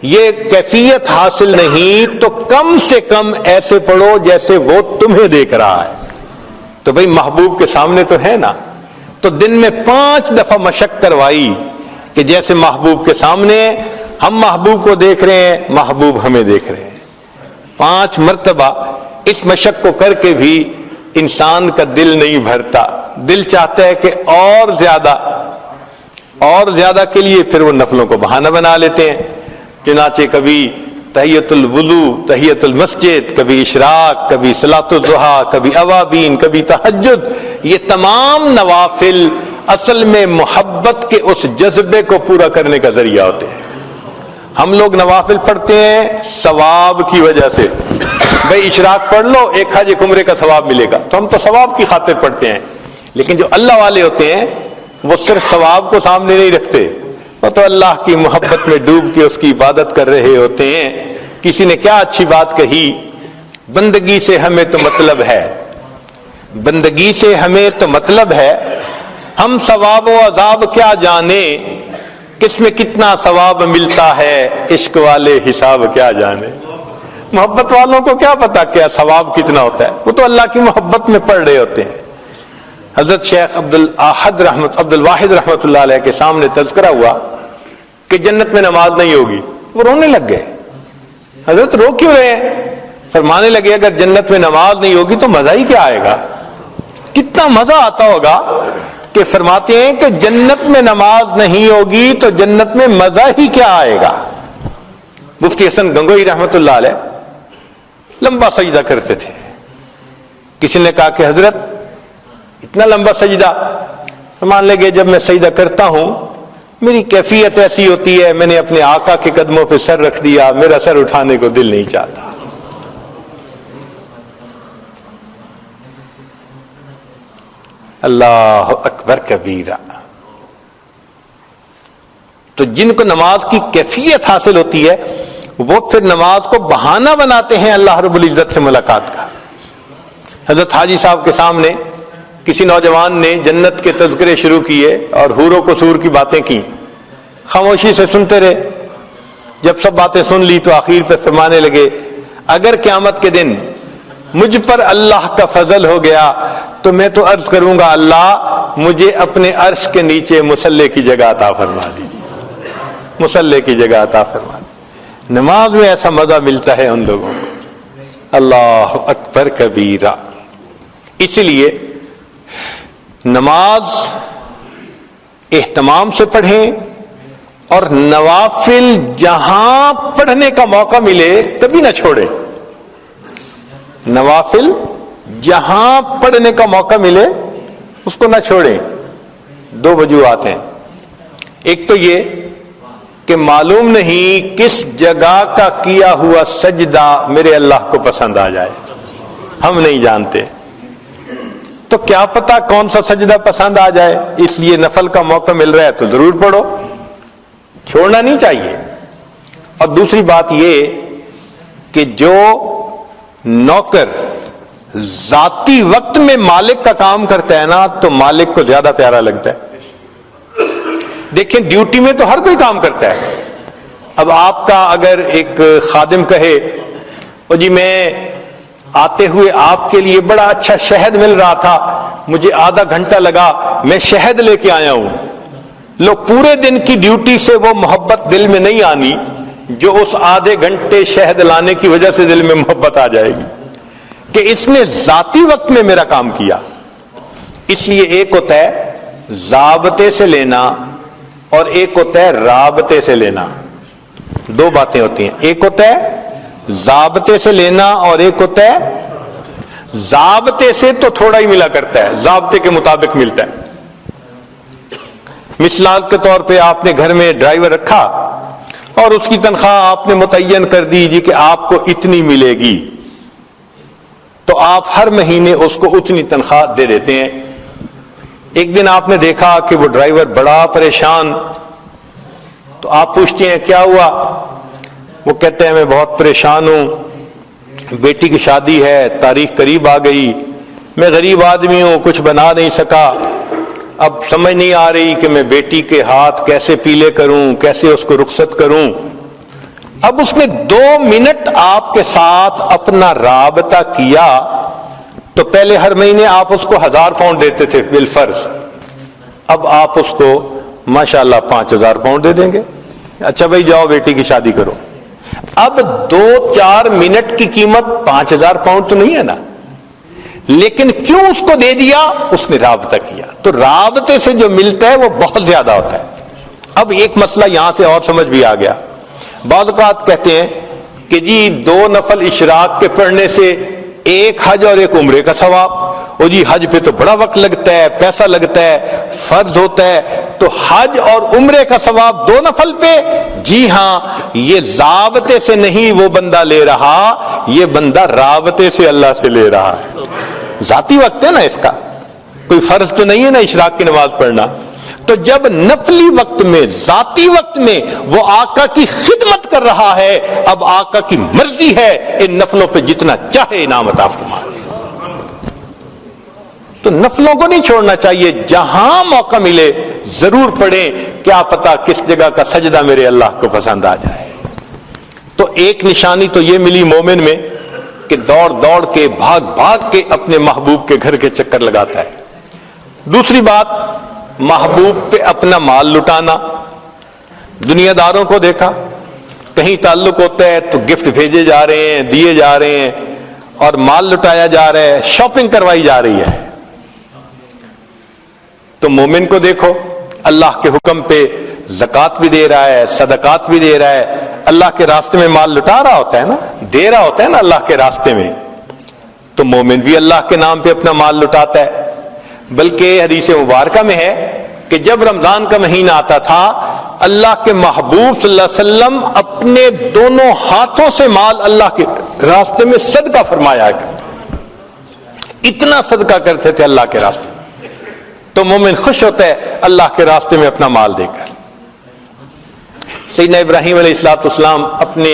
یہ کیفیت حاصل نہیں تو کم سے کم ایسے پڑھو جیسے وہ تمہیں دیکھ رہا ہے۔ تو بھئی محبوب کے سامنے تو ہے نا، تو دن میں 5 دفعہ مشق کروائی کہ جیسے محبوب کے سامنے ہم محبوب کو دیکھ رہے ہیں، محبوب ہمیں دیکھ رہے ہیں۔ 5 مرتبہ اس مشق کو کر کے بھی انسان کا دل نہیں بھرتا، دل چاہتا ہے کہ اور زیادہ کے لیے پھر وہ نفلوں کو بہانہ بنا لیتے ہیں۔ چنانچہ کبھی تحیۃ الوضو، تحیۃ المسجد، کبھی اشراق، کبھی صلاۃ الضحیٰ، کبھی اوابین، کبھی تہجد، یہ تمام نوافل اصل میں محبت کے اس جذبے کو پورا کرنے کا ذریعہ ہوتے ہیں۔ ہم لوگ نوافل پڑھتے ہیں ثواب کی وجہ سے، بھئی اشراق پڑھ لو 1 حج 1 عمرے کا ثواب ملے گا، تو ہم تو ثواب کی خاطر پڑھتے ہیں۔ لیکن جو اللہ والے ہوتے ہیں وہ صرف ثواب کو سامنے نہیں رکھتے، وہ تو اللہ کی محبت میں ڈوب کے اس کی عبادت کر رہے ہوتے ہیں۔ کسی نے کیا اچھی بات کہی، بندگی سے ہمیں تو مطلب ہے، بندگی سے ہمیں تو مطلب ہے، ہم ثواب و عذاب کیا جانے، کس میں کتنا ثواب ملتا ہے، عشق والے حساب کیا جانے۔ محبت والوں کو کیا پتا کیا ثواب کتنا ہوتا ہے، وہ تو اللہ کی محبت میں پڑھ رہے ہوتے ہیں۔ حضرت شیخ عبد الواحد رحمۃ اللہ علیہ کے سامنے تذکرہ ہوا کہ جنت میں نماز نہیں ہوگی، وہ رونے لگ گئے۔ حضرت رو کیوں رہے ہیں؟ فرمانے لگے اگر جنت میں نماز نہیں ہوگی تو مزہ ہی کیا آئے گا؟ کتنا مزہ آتا ہوگا کہ فرماتے ہیں کہ جنت میں نماز نہیں ہوگی تو جنت میں مزہ ہی کیا آئے گا۔ مفتی حسن گنگوئی رحمت اللہ علیہ لمبا سجدہ کرتے تھے۔ کسی نے کہا کہ حضرت اتنا لمبا سجدہ؟ مان لگے جب میں سجدہ کرتا ہوں میری کیفیت ایسی ہوتی ہے، میں نے اپنے آقا کے قدموں پہ سر رکھ دیا، میرا سر اٹھانے کو دل نہیں چاہتا۔ اللہ اکبر کبیرہ۔ تو جن کو نماز کی کیفیت حاصل ہوتی ہے وہ پھر نماز کو بہانہ بناتے ہیں اللہ رب العزت سے ملاقات کا۔ حضرت حاجی صاحب کے سامنے کسی نوجوان نے جنت کے تذکرے شروع کیے اور حور و قصور کی باتیں کی، خاموشی سے سنتے رہے۔ جب سب باتیں سن لی تو آخر پہ فرمانے لگے اگر قیامت کے دن مجھ پر اللہ کا فضل ہو گیا تو میں تو عرض کروں گا اللہ مجھے اپنے عرش کے نیچے مصلی کی جگہ عطا فرما دیجیے، مصلی کی جگہ عطا فرما دیجیے۔ نماز میں ایسا مزہ ملتا ہے ان لوگوں کو، اللہ اکبر کبیرہ۔ اسی لیے نماز اہتمام سے پڑھیں اور نوافل جہاں پڑھنے کا موقع ملے کبھی نہ چھوڑیں۔ نوافل جہاں پڑھنے کا موقع ملے اس کو نہ چھوڑیں۔ دو وجوہات ہیں، ایک تو یہ کہ معلوم نہیں کس جگہ کا کیا ہوا سجدہ میرے اللہ کو پسند آ جائے، ہم نہیں جانتے، تو کیا پتا کون سا سجدہ پسند آ جائے، اس لیے نفل کا موقع مل رہا ہے تو ضرور پڑھو، چھوڑنا نہیں چاہیے۔ اور دوسری بات یہ کہ جو نوکر ذاتی وقت میں مالک کا کام کرتا ہے نا تو مالک کو زیادہ پیارا لگتا ہے۔ دیکھیں ڈیوٹی میں تو ہر کوئی کام کرتا ہے۔ اب آپ کا اگر ایک خادم کہے او جی میں آتے ہوئے آپ کے لیے بڑا اچھا شہد مل رہا تھا، مجھے آدھا گھنٹہ لگا، میں شہد لے کے آیا ہوں، لو پورے دن کی ڈیوٹی سے وہ محبت دل میں نہیں آنی جو اس آدھے گھنٹے شہد لانے کی وجہ سے دل میں محبت آ جائے گی کہ اس نے ذاتی وقت میں میرا کام کیا۔ اس لیے ایک ہوتا ہے ضابطے سے لینا اور ایک ہوتا ہے رابطے سے لینا، دو باتیں ہوتی ہیں، ایک ہوتا ہے ضابطے سے لینا اور ایک ہوتا ہے ضابطے سے تو تھوڑا ہی ملا کرتا ہے، ضابطے کے مطابق ملتا ہے۔ مثال کے طور پہ آپ نے گھر میں ڈرائیور رکھا اور اس کی تنخواہ آپ نے متعین کر دی جی کہ آپ کو اتنی ملے گی، تو آپ ہر مہینے اس کو اتنی تنخواہ دے دیتے ہیں۔ ایک دن آپ نے دیکھا کہ وہ ڈرائیور بڑا پریشان، تو آپ پوچھتے ہیں کیا ہوا؟ وہ کہتے ہیں میں بہت پریشان ہوں، بیٹی کی شادی ہے، تاریخ قریب آ گئی، میں غریب آدمی ہوں، کچھ بنا نہیں سکا، اب سمجھ نہیں آ رہی کہ میں بیٹی کے ہاتھ کیسے پیلے کروں، کیسے اس کو رخصت کروں۔ اب اس نے 2 منٹ آپ کے ساتھ اپنا رابطہ کیا تو پہلے ہر مہینے آپ اس کو 1000 پاؤنڈ دیتے تھے بالفرض، اب آپ اس کو ماشاءاللہ 5000 پاؤنڈ دے دیں گے، اچھا بھائی جاؤ بیٹی کی شادی کرو۔ اب 2-4 منٹ کی قیمت 5000 پاؤنڈ تو نہیں ہے نا، لیکن کیوں اس کو دے دیا؟ اس نے رابطہ کیا، تو رابطے سے جو ملتا ہے وہ بہت زیادہ ہوتا ہے۔ اب ایک مسئلہ یہاں سے اور سمجھ بھی آ گیا، بعض اوقات کہتے ہیں کہ جی 2 نفل اشراق کے پڑھنے سے ایک حج اور ایک عمرے کا ثواب، وہ جی حج پہ تو بڑا وقت لگتا ہے، پیسہ لگتا ہے، فرض ہوتا ہے، تو حج اور عمرے کا ثواب 2 نفل پہ؟ جی ہاں، یہ ضابطے سے نہیں وہ بندہ لے رہا، یہ بندہ رابطے سے اللہ سے لے رہا ہے۔ ذاتی وقت ہے نا اس کا، کوئی فرض تو نہیں ہے نا اشراق کی نماز پڑھنا، تو جب نفلی وقت میں ذاتی وقت میں وہ آقا کی خدمت کر رہا ہے، اب آقا کی مرضی ہے ان نفلوں پہ جتنا چاہے انعام عطا فرمائے۔ تو نفلوں کو نہیں چھوڑنا چاہیے، جہاں موقع ملے ضرور پڑھیں، کیا پتا کس جگہ کا سجدہ میرے اللہ کو پسند آ جائے۔ تو ایک نشانی تو یہ ملی مومن میں کہ دوڑ دوڑ کے بھاگ بھاگ کے اپنے محبوب کے گھر کے چکر لگاتا ہے۔ دوسری بات، محبوب پہ اپنا مال لٹانا۔ دنیا داروں کو دیکھا کہیں تعلق ہوتا ہے تو گفٹ بھیجے جا رہے ہیں، دیے جا رہے ہیں، اور مال لٹایا جا رہا ہے، شاپنگ کروائی جا رہی ہے. تو مومن کو دیکھو اللہ کے حکم پہ زکوٰۃ بھی دے رہا ہے، صدقات بھی دے رہا ہے، اللہ کے راستے میں مال لٹا رہا ہوتا ہے نا، دے رہا ہوتا ہے نا اللہ کے راستے میں. تو مومن بھی اللہ کے نام پہ اپنا مال لٹاتا ہے. بلکہ حدیث مبارکہ میں ہے کہ جب رمضان کا مہینہ آتا تھا اللہ کے محبوب صلی اللہ علیہ وسلم اپنے دونوں ہاتھوں سے مال اللہ کے راستے میں صدقہ فرمایا کرتے، اتنا صدقہ کرتے تھے اللہ کے راستے میں. تو مومن خوش ہوتا ہے اللہ کے راستے میں اپنا مال دے کر. سیدنا ابراہیم علیہ السلام اپنے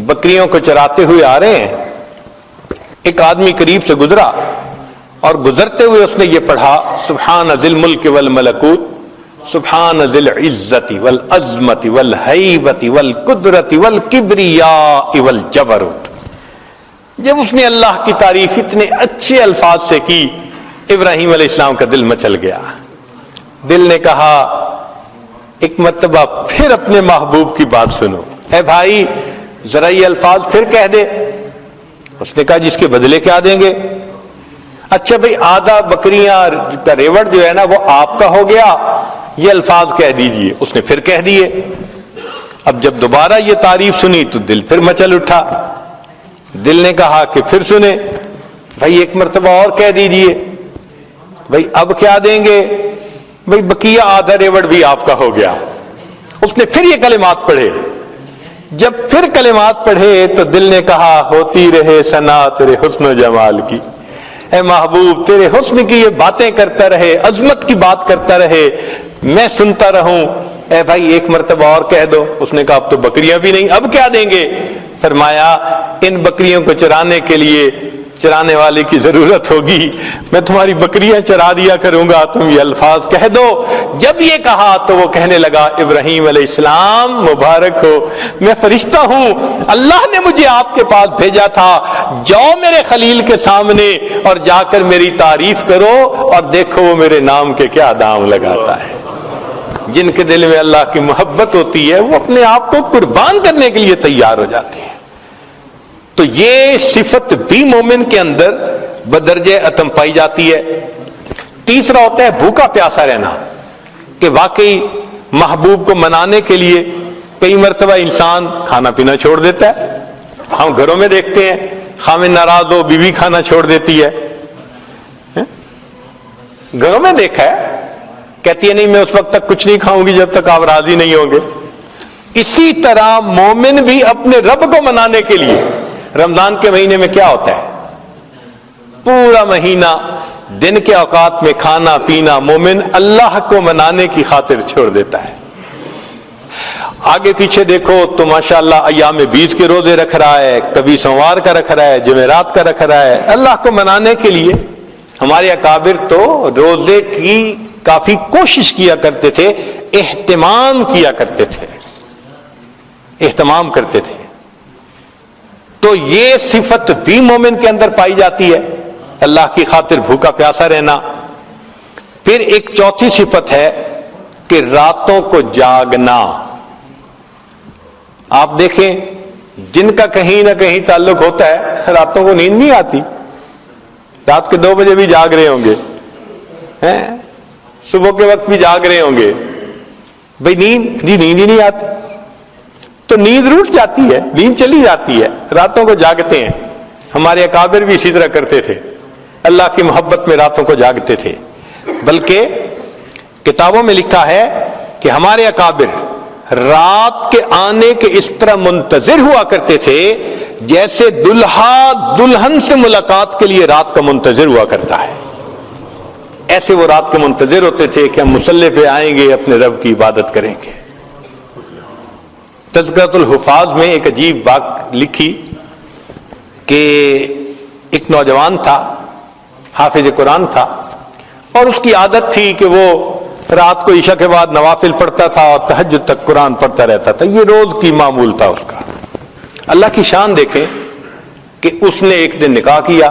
بکریوں کو چراتے ہوئے آ رہے ہیں، ایک آدمی قریب سے گزرا اور گزرتے ہوئے اس نے یہ پڑھا سبحان ذی الملک والملکوت سبحان ذی العزت والعظمت والہیبت والقدرت والکبریاء والجبروت. جب اس نے اللہ کی تعریف اتنے اچھے الفاظ سے کی، ابراہیم علیہ السلام کا دل مچل گیا. دل نے کہا ایک مرتبہ پھر اپنے محبوب کی بات سنو، اے بھائی ذرا یہ الفاظ پھر کہہ دے. اس نے کہا جس کے بدلے کیا دیں گے؟ اچھا بھئی آدھا بکریاں کا ریوڑ جو ہے نا وہ آپ کا ہو گیا، یہ الفاظ کہہ دیجئے. اس نے پھر کہہ دیے. اب جب دوبارہ یہ تعریف سنی تو دل پھر مچل اٹھا. دل نے کہا کہ پھر سنے، بھائی ایک مرتبہ اور کہہ دیجئے. بھائی اب کیا دیں گے؟ بھائی بقیہ آدھا ریوڑ بھی آپ کا ہو گیا. اس نے پھر یہ کلمات پڑھے. جب پھر کلمات پڑھے تو دل نے کہا ہوتی رہے ثنا تیرے حسن و جمال کی، اے محبوب تیرے حسن کی یہ باتیں کرتا رہے، عظمت کی بات کرتا رہے، میں سنتا رہوں. اے بھائی ایک مرتبہ اور کہہ دو. اس نے کہا اب تو بکریاں بھی نہیں، اب کیا دیں گے؟ فرمایا ان بکریوں کو چرانے کے لیے چرانے والے کی ضرورت ہوگی، میں تمہاری بکریاں چرا دیا کروں گا، تم یہ الفاظ کہہ دو. جب یہ کہا تو وہ کہنے لگا ابراہیم علیہ السلام مبارک ہو، میں فرشتہ ہوں، اللہ نے مجھے آپ کے پاس بھیجا تھا، جاؤ میرے خلیل کے سامنے اور جا کر میری تعریف کرو اور دیکھو وہ میرے نام کے کیا دام لگاتا ہے. جن کے دل میں اللہ کی محبت ہوتی ہے وہ اپنے آپ کو قربان کرنے کے لیے تیار ہو جاتے ہیں. تو یہ صفت بھی مومن کے اندر بدرجہ اتم پائی جاتی ہے. تیسرا ہوتا ہے بھوکا پیاسا رہنا، کہ واقعی محبوب کو منانے کے لیے کئی مرتبہ انسان کھانا پینا چھوڑ دیتا ہے. ہم گھروں میں دیکھتے ہیں خامن ناراض ہو بیوی کھانا چھوڑ دیتی ہے. گھروں میں دیکھا ہے، کہتی ہے نہیں میں اس وقت تک کچھ نہیں کھاؤں گی جب تک آپ راضی نہیں ہوں گے. اسی طرح مومن بھی اپنے رب کو منانے کے لیے رمضان کے مہینے میں کیا ہوتا ہے، پورا مہینہ دن کے اوقات میں کھانا پینا مومن اللہ کو منانے کی خاطر چھوڑ دیتا ہے. آگے پیچھے دیکھو تو ماشاءاللہ ایام بیس کے روزے رکھ رہا ہے، کبھی سوموار کا رکھ رہا ہے، جمعرات کا رکھ رہا ہے اللہ کو منانے کے لیے. ہمارے اکابر تو روزے کی کافی کوشش کیا کرتے تھے، اہتمام کیا کرتے تھے، اہتمام کرتے تھے. تو یہ صفت بھی مومن کے اندر پائی جاتی ہے، اللہ کی خاطر بھوکا پیاسا رہنا. پھر ایک چوتھی صفت ہے کہ راتوں کو جاگنا. آپ دیکھیں جن کا کہیں نہ کہیں تعلق ہوتا ہے راتوں کو نیند نہیں آتی، رات کے 2 بجے بھی جاگ رہے ہوں گے، صبح کے وقت بھی جاگ رہے ہوں گے. بھئی نیند ہی نہیں آتی تو نیند روٹ جاتی ہے، نیند چلی جاتی ہے، راتوں کو جاگتے ہیں. ہمارے اکابر بھی اسی طرح کرتے تھے، اللہ کی محبت میں راتوں کو جاگتے تھے. بلکہ کتابوں میں لکھا ہے کہ ہمارے اکابر رات کے آنے کے اس طرح منتظر ہوا کرتے تھے جیسے دلہا دلہن سے ملاقات کے لیے رات کا منتظر ہوا کرتا ہے. ایسے وہ رات کے منتظر ہوتے تھے کہ ہم مصلی پہ آئیں گے، اپنے رب کی عبادت کریں گے. تذکرۃ الحفاظ میں ایک عجیب بات لکھی کہ ایک نوجوان تھا، حافظ قرآن تھا، اور اس کی عادت تھی کہ وہ رات کو عشاء کے بعد نوافل پڑھتا تھا اور تہجد تک قرآن پڑھتا رہتا تھا. یہ روز کی معمول تھا اس کا. اللہ کی شان دیکھیں کہ اس نے ایک دن نکاح کیا.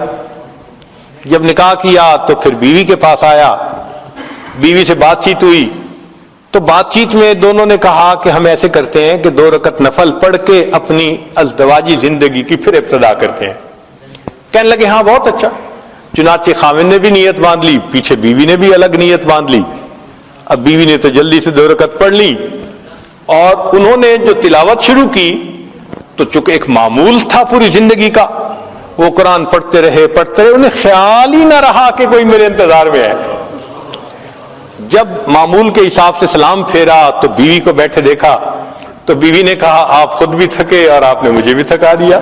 جب نکاح کیا تو پھر بیوی کے پاس آیا، بیوی سے بات چیت ہوئی تو بات چیت میں دونوں نے کہا کہ ہم ایسے کرتے ہیں کہ 2 رکعت نفل پڑھ کے اپنی ازدواجی زندگی کی پھر ابتدا کرتے ہیں. کہنے لگے ہاں بہت اچھا. چنانچہ خاوند نے بھی نیت باندھ لی, پیچھے بیوی نے بھی الگ نیت باندھ لی. اب بیوی نے تو جلدی سے 2 رکعت پڑھ لی اور انہوں نے جو تلاوت شروع کی تو چونکہ ایک معمول تھا پوری زندگی کا, وہ قرآن پڑھتے رہے, انہیں خیال ہی نہ رہا کہ کوئی میرے انتظار میں ہے. جب معمول کے حساب سے سلام پھیرا تو بیوی کو بیٹھے دیکھا تو بیوی نے کہا آپ خود بھی تھکے اور آپ نے مجھے بھی تھکا دیا.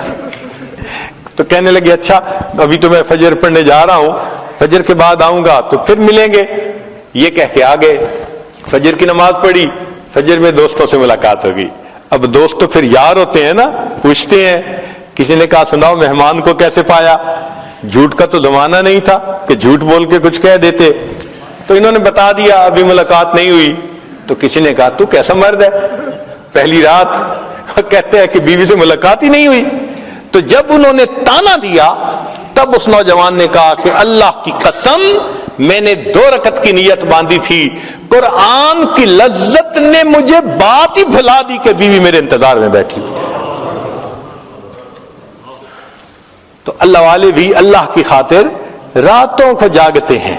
تو کہنے لگے اچھا ابھی تو میں فجر پڑھنے جا رہا ہوں, فجر کے بعد آؤں گا تو پھر ملیں گے. یہ کہہ کے آ گئے, فجر کی نماز پڑھی, فجر میں دوستوں سے ملاقات ہوگی. اب دوست تو پھر یار ہوتے ہیں نا, پوچھتے ہیں. کسی نے کہا سناؤ مہمان کو کیسے پایا, جھوٹ کا تو زمانہ نہیں تھا کہ جھوٹ بول کے کچھ کہہ دیتے. تو انہوں نے بتا دیا ابھی ملاقات نہیں ہوئی. تو کسی نے کہا تو کیسا مرد ہے, پہلی رات کہتے ہیں کہ بیوی سے ملاقات ہی نہیں ہوئی. تو جب انہوں نے تانا دیا تب اس نوجوان نے کہا کہ اللہ کی قسم میں نے 2 رکعت کی نیت باندھی تھی, قرآن کی لذت نے مجھے بات ہی بھلا دی کہ بیوی میرے انتظار میں بیٹھی. تو اللہ والے بھی اللہ کی خاطر راتوں کو جاگتے ہیں.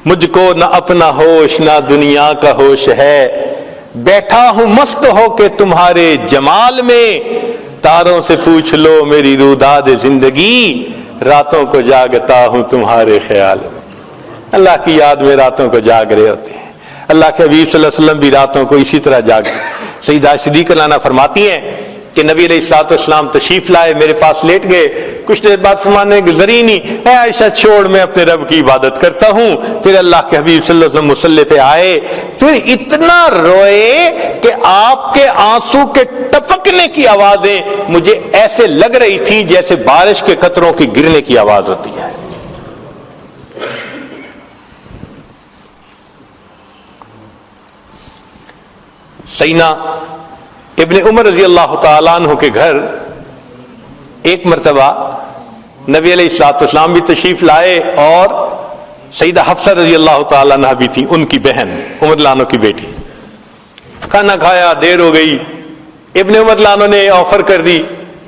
مجھ کو نہ اپنا ہوش نہ دنیا کا ہوش ہے, بیٹھا ہوں مست ہو کے تمہارے جمال میں, تاروں سے پوچھ لو میری روداد زندگی, راتوں کو جاگتا ہوں تمہارے خیال میں. اللہ کی یاد میں راتوں کو جاگ رہے ہوتے ہیں. اللہ کے حبیب صلی اللہ علیہ وسلم بھی راتوں کو اسی طرح جاگتے. سیدہ صدیقہ عنہا فرماتی ہیں کہ نبی علیہ الصلوۃ والسلام تشریف لائے, میرے پاس لیٹ گئے, کچھ دیر بعد فرمانے گزری نہیں, اے عائشہ چھوڑ میں اپنے رب کی عبادت کرتا ہوں. پھر اللہ کے حبیب صلی اللہ علیہ وسلم مصلی پہ آئے, پھر اتنا روئے کہ آپ کے آنسو کے ٹپکنے کی آوازیں مجھے ایسے لگ رہی تھی جیسے بارش کے قطروں کی گرنے کی آواز ہوتی ہے. سیدنا ابن عمر رضی اللہ تعالیٰ عنہ کے گھر ایک مرتبہ نبی علیہ الصلوۃ والسلام بھی تشریف لائے اور سیدہ حفصہ رضی اللہ تعالیٰ عنہ بھی تھی, ان کی بہن عمر لانو کی بیٹی. کھانا کھایا, دیر ہو گئی. ابن عمر لانو نے آفر کر دی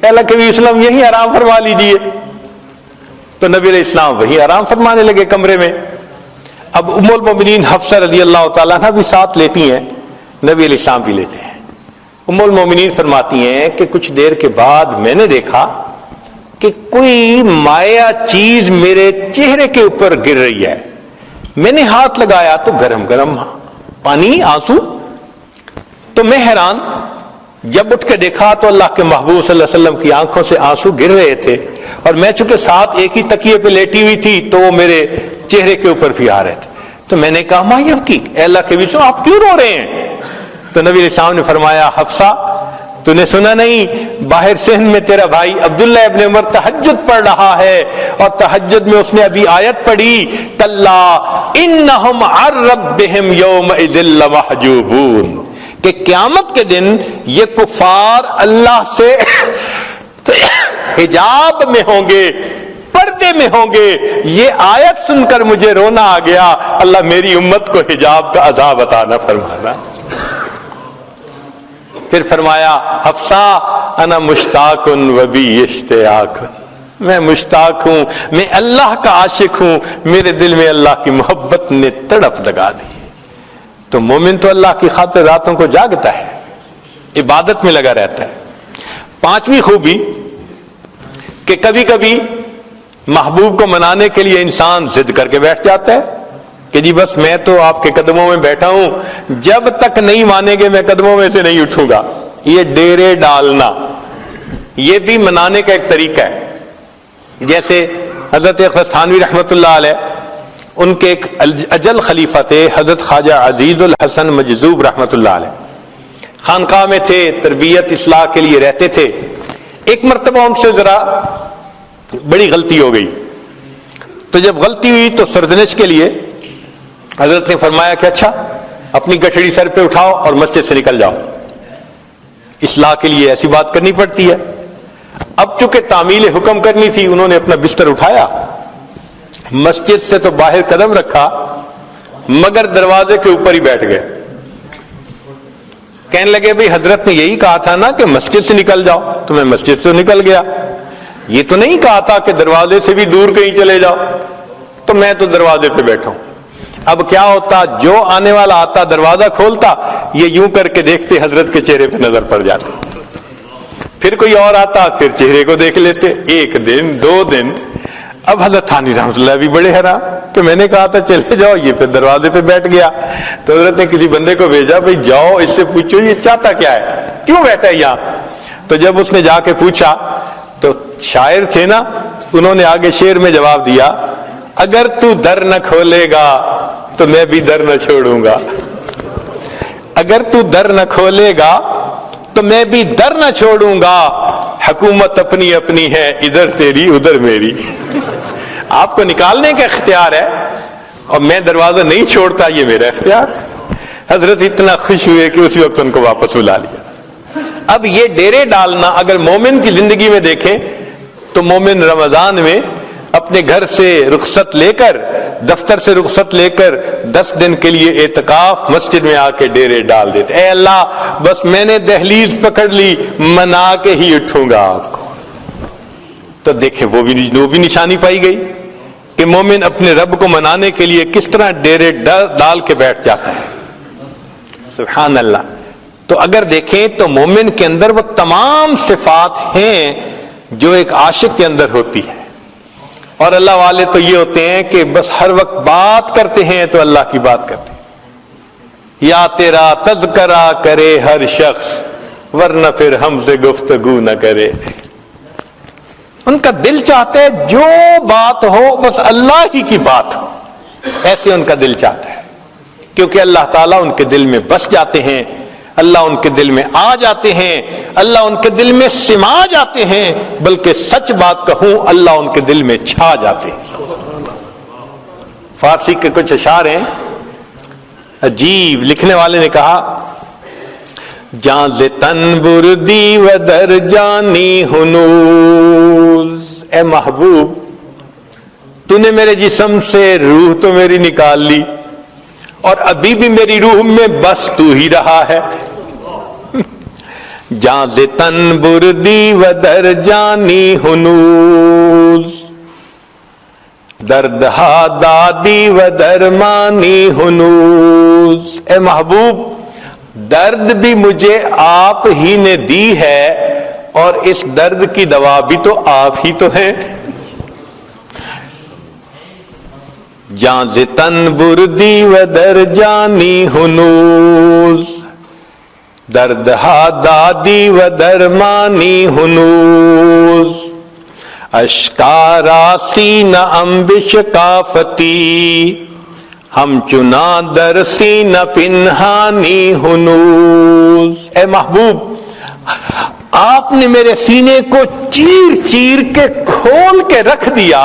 اللہ کے وسلم یہی آرام فرما لیجئے. تو نبی علیہ السلام وہی آرام فرمانے لگے کمرے میں. اب ام المؤمنین حفصہ رضی اللہ تعالیٰ عنہ بھی ساتھ لیتی ہیں, نبی علیہ السلام بھی لیتے ہیں. ام المومنین فرماتی ہیں کہ کچھ دیر کے بعد میں نے دیکھا کہ کوئی مائع چیز میرے چہرے کے اوپر گر رہی ہے. میں نے ہاتھ لگایا تو گرم گرم پانی, آنسو. تو میں حیران, جب اٹھ کے دیکھا تو اللہ کے محبوب صلی اللہ علیہ وسلم کی آنکھوں سے آنسو گر رہے تھے, اور میں چونکہ ساتھ ایک ہی تکیے پہ لیٹی ہوئی تھی تو وہ میرے چہرے کے اوپر بھی آ رہے تھے. تو میں نے کہا ما یہ کی, اے اللہ کے وسلم آپ کیوں رو رہے ہیں؟ تو نبی علیہ السلام نے فرمایا حفصہ تو نے سنا نہیں, باہر صحن میں تیرا بھائی عبداللہ ابن عمر تہجد پڑھ رہا ہے, اور تہجد میں اس نے ابھی آیت پڑھی کلا انہم عن ربہم یومئذ لمحجوبون, کہ قیامت کے دن یہ کفار اللہ سے حجاب میں ہوں گے, پردے میں ہوں گے. یہ آیت سن کر مجھے رونا آ گیا, اللہ میری امت کو حجاب کا عذاب عطا نہ فرمانا. پھر فرمایا حفصہ انا مشتاق و بی اشتیاق, میں مشتاق ہوں, میں اللہ کا عاشق ہوں, میرے دل میں اللہ کی محبت نے تڑپ لگا دی. تو مومن تو اللہ کی خاطر راتوں کو جاگتا ہے, عبادت میں لگا رہتا ہے. 5ویں خوبی کہ کبھی کبھی محبوب کو منانے کے لیے انسان ضد کر کے بیٹھ جاتا ہے کہ جی بس میں تو آپ کے قدموں میں بیٹھا ہوں, جب تک نہیں مانیں گے میں قدموں میں سے نہیں اٹھوں گا. یہ ڈیرے ڈالنا یہ بھی منانے کا ایک طریقہ ہے. جیسے حضرت تھانوی رحمۃ اللہ علیہ, ان کے ایک اجل خلیفہ تھے حضرت خواجہ عزیز الحسن مجذوب رحمۃ اللہ علیہ, خانقاہ میں تھے, تربیت اصلاح کے لیے رہتے تھے. ایک مرتبہ ان سے ذرا بڑی غلطی ہو گئی, تو جب غلطی ہوئی تو سرزنش کے لیے حضرت نے فرمایا کہ اچھا اپنی گٹھڑی سر پہ اٹھاؤ اور مسجد سے نکل جاؤ. اصلاح کے لیے ایسی بات کرنی پڑتی ہے. اب چونکہ تعمیل حکم کرنی تھی, انہوں نے اپنا بستر اٹھایا, مسجد سے تو باہر قدم رکھا مگر دروازے کے اوپر ہی بیٹھ گئے. کہنے لگے بھئی حضرت نے یہی کہا تھا نا کہ مسجد سے نکل جاؤ، تو میں مسجد سے نکل گیا، یہ تو نہیں کہا تھا کہ دروازے سے بھی دور کہیں چلے جاؤ، تو میں تو دروازے پہ بیٹھا ہوں۔ اب کیا ہوتا، جو آنے والا آتا دروازہ کھولتا، یہ یوں کر کے دیکھتے حضرت کے چہرے پہ نظر پڑ جاتی، پھر کوئی اور آتا پھر چہرے کو دیکھ لیتے، 1 دن 2 دن۔ اب حضرت تھانوی رحمۃ اللہ بھی بڑے حیران کہ میں نے کہا تھا چلے جاؤ، یہ پھر دروازے پہ بیٹھ گیا۔ تو حضرت نے کسی بندے کو بھیجا، بھئی جاؤ اس سے پوچھو یہ چاہتا کیا ہے، کیوں بیٹھا ہے یہاں۔ تو جب اس نے جا کے پوچھا تو شاعر تھے نا، انہوں نے آگے شعر میں جواب دیا، اگر تو در نہ کھولے گا تو میں بھی در نہ چھوڑوں گا، اگر تو در نہ کھولے گا تو میں بھی در نہ چھوڑوں گا، حکومت اپنی اپنی ہے، ادھر تیری ادھر میری۔ آپ کو نکالنے کا اختیار ہے اور میں دروازہ نہیں چھوڑتا، یہ میرا اختیار۔ حضرت اتنا خوش ہوئے کہ اسی وقت ان کو واپس بلا لیا۔ اب یہ ڈیرے ڈالنا اگر مومن کی زندگی میں دیکھیں تو مومن رمضان میں اپنے گھر سے رخصت لے کر، دفتر سے رخصت لے کر 10 دن کے لیے اعتکاف مسجد میں آ کے ڈیرے ڈال دیتے، اے اللہ بس میں نے دہلیز پکڑ لی، منا کے ہی اٹھوں گا آپ کو۔ تو دیکھیں وہ بھی نشانی پائی گئی کہ مومن اپنے رب کو منانے کے لیے کس طرح ڈیرے ڈال کے بیٹھ جاتا ہے۔ سبحان اللہ۔ تو اگر دیکھیں تو مومن کے اندر وہ تمام صفات ہیں جو ایک عاشق کے اندر ہوتی ہے، اور اللہ والے تو یہ ہوتے ہیں کہ بس ہر وقت بات کرتے ہیں تو اللہ کی بات کرتے ہیں، یا تیرا تذکرہ کرے ہر شخص ورنہ پھر ہم سے گفتگو نہ کرے۔ ان کا دل چاہتا ہے جو بات ہو بس اللہ ہی کی بات ہو، ایسے ان کا دل چاہتا ہے، کیونکہ اللہ تعالیٰ ان کے دل میں بس جاتے ہیں، اللہ ان کے دل میں آ جاتے ہیں، اللہ ان کے دل میں سما جاتے ہیں، بلکہ سچ بات کہوں اللہ ان کے دل میں چھا جاتے ہیں۔ فارسی کے کچھ اشعار ہیں عجیب، لکھنے والے نے کہا، جاں ز تن بردی و در جانی ہنوز، اے محبوب تو نے میرے جسم سے روح تو میری نکال لی، اور ابھی بھی میری روح میں بس تو ہی رہا ہے۔ جاں ز تن بردی و در جانی ہنوز، دردہا دادی و درمانی ہنوز، اے محبوب درد بھی مجھے آپ ہی نے دی ہے، اور اس درد کی دوا بھی تو آپ ہی تو ہیں۔ جاں ز تن بردی و در جانی ہنوز، دردہا دادی و درمانی ہنوز، اشکارا سینہ انبش کافتی، ہم چنا در سینہ پنہانی ہنوز، اے محبوب آپ نے میرے سینے کو چیر چیر کے کھول کے رکھ دیا،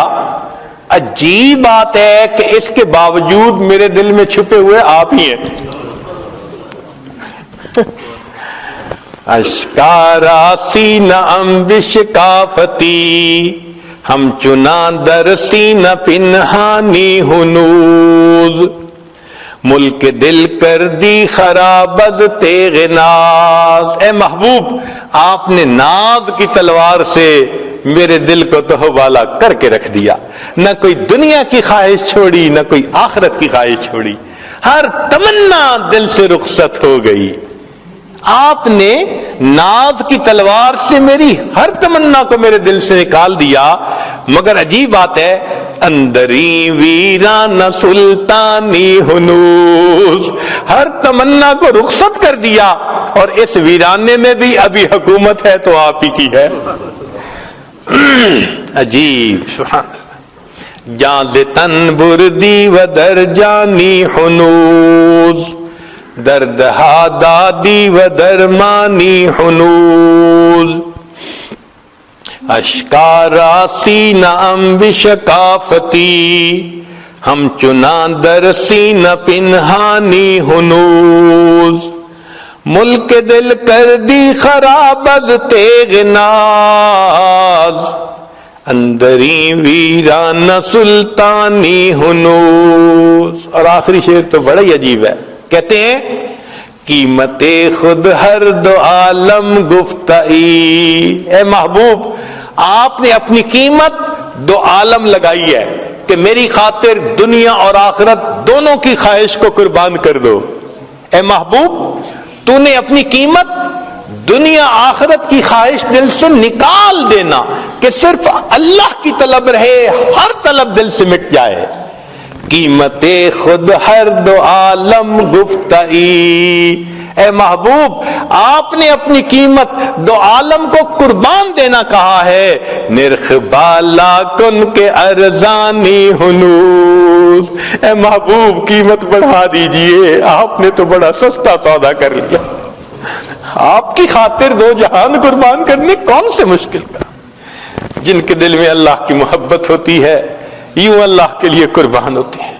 عجیب بات ہے کہ اس کے باوجود میرے دل میں چھپے ہوئے آپ ہی ہیں۔ اشکارا سینہ انبش کافتی، ہم چنا در سینہ پنہانی ہنوز، ملک دل کر دی خراب از تیغ ناز، اے محبوب آپ نے ناز کی تلوار سے میرے دل کو تہ بالا کر کے رکھ دیا، نہ کوئی دنیا کی خواہش چھوڑی نہ کوئی آخرت کی خواہش چھوڑی، ہر تمنا دل سے رخصت ہو گئی۔ آپ نے ناز کی تلوار سے میری ہر تمنا کو میرے دل سے نکال دیا، مگر عجیب بات ہے، اندری ویران سلطانی ہنوز، ہر تمنا کو رخصت کر دیا، اور اس ویرانے میں بھی ابھی حکومت ہے تو آپ ہی کی ہے۔ عجیب، سبحان اللہ۔ جاں ز تن بردی و در جانی ہنوز، دردہا دادی و درمانی ہنوز، اشکارا سینہ انبش کافتی، ہم چنا در سینہ پنہانی ہنوز، ملک دل کر دی خراب از تیغ ناز، اندری ویران سلطانی ہنوز۔ اور آخری شعر تو بڑا ہی عجیب ہے، کہتے ہیں قیمت خود ہر دو عالم گفتئی، اے محبوب آپ نے اپنی قیمت دو عالم لگائی ہے کہ میری خاطر دنیا اور آخرت دونوں کی خواہش کو قربان کر دو۔ اے محبوب تو نے اپنی قیمت دنیا آخرت کی خواہش دل سے نکال دینا کہ صرف اللہ کی طلب رہے، ہر طلب دل سے مٹ جائے۔ قیمت خود ہر دو عالم گفتئی، اے محبوب آپ نے اپنی قیمت دو عالم کو قربان دینا کہا ہے۔ نرخ بالا کن کے ارزانی ہنوز، اے محبوب قیمت بڑھا دیجئے، آپ نے تو بڑا سستا سودا کر لیا۔ آپ کی خاطر دو جہان قربان کرنے کون سے مشکل کا؟ جن کے دل میں اللہ کی محبت ہوتی ہے یوں اللہ کے لیے قربان ہوتے ہیں۔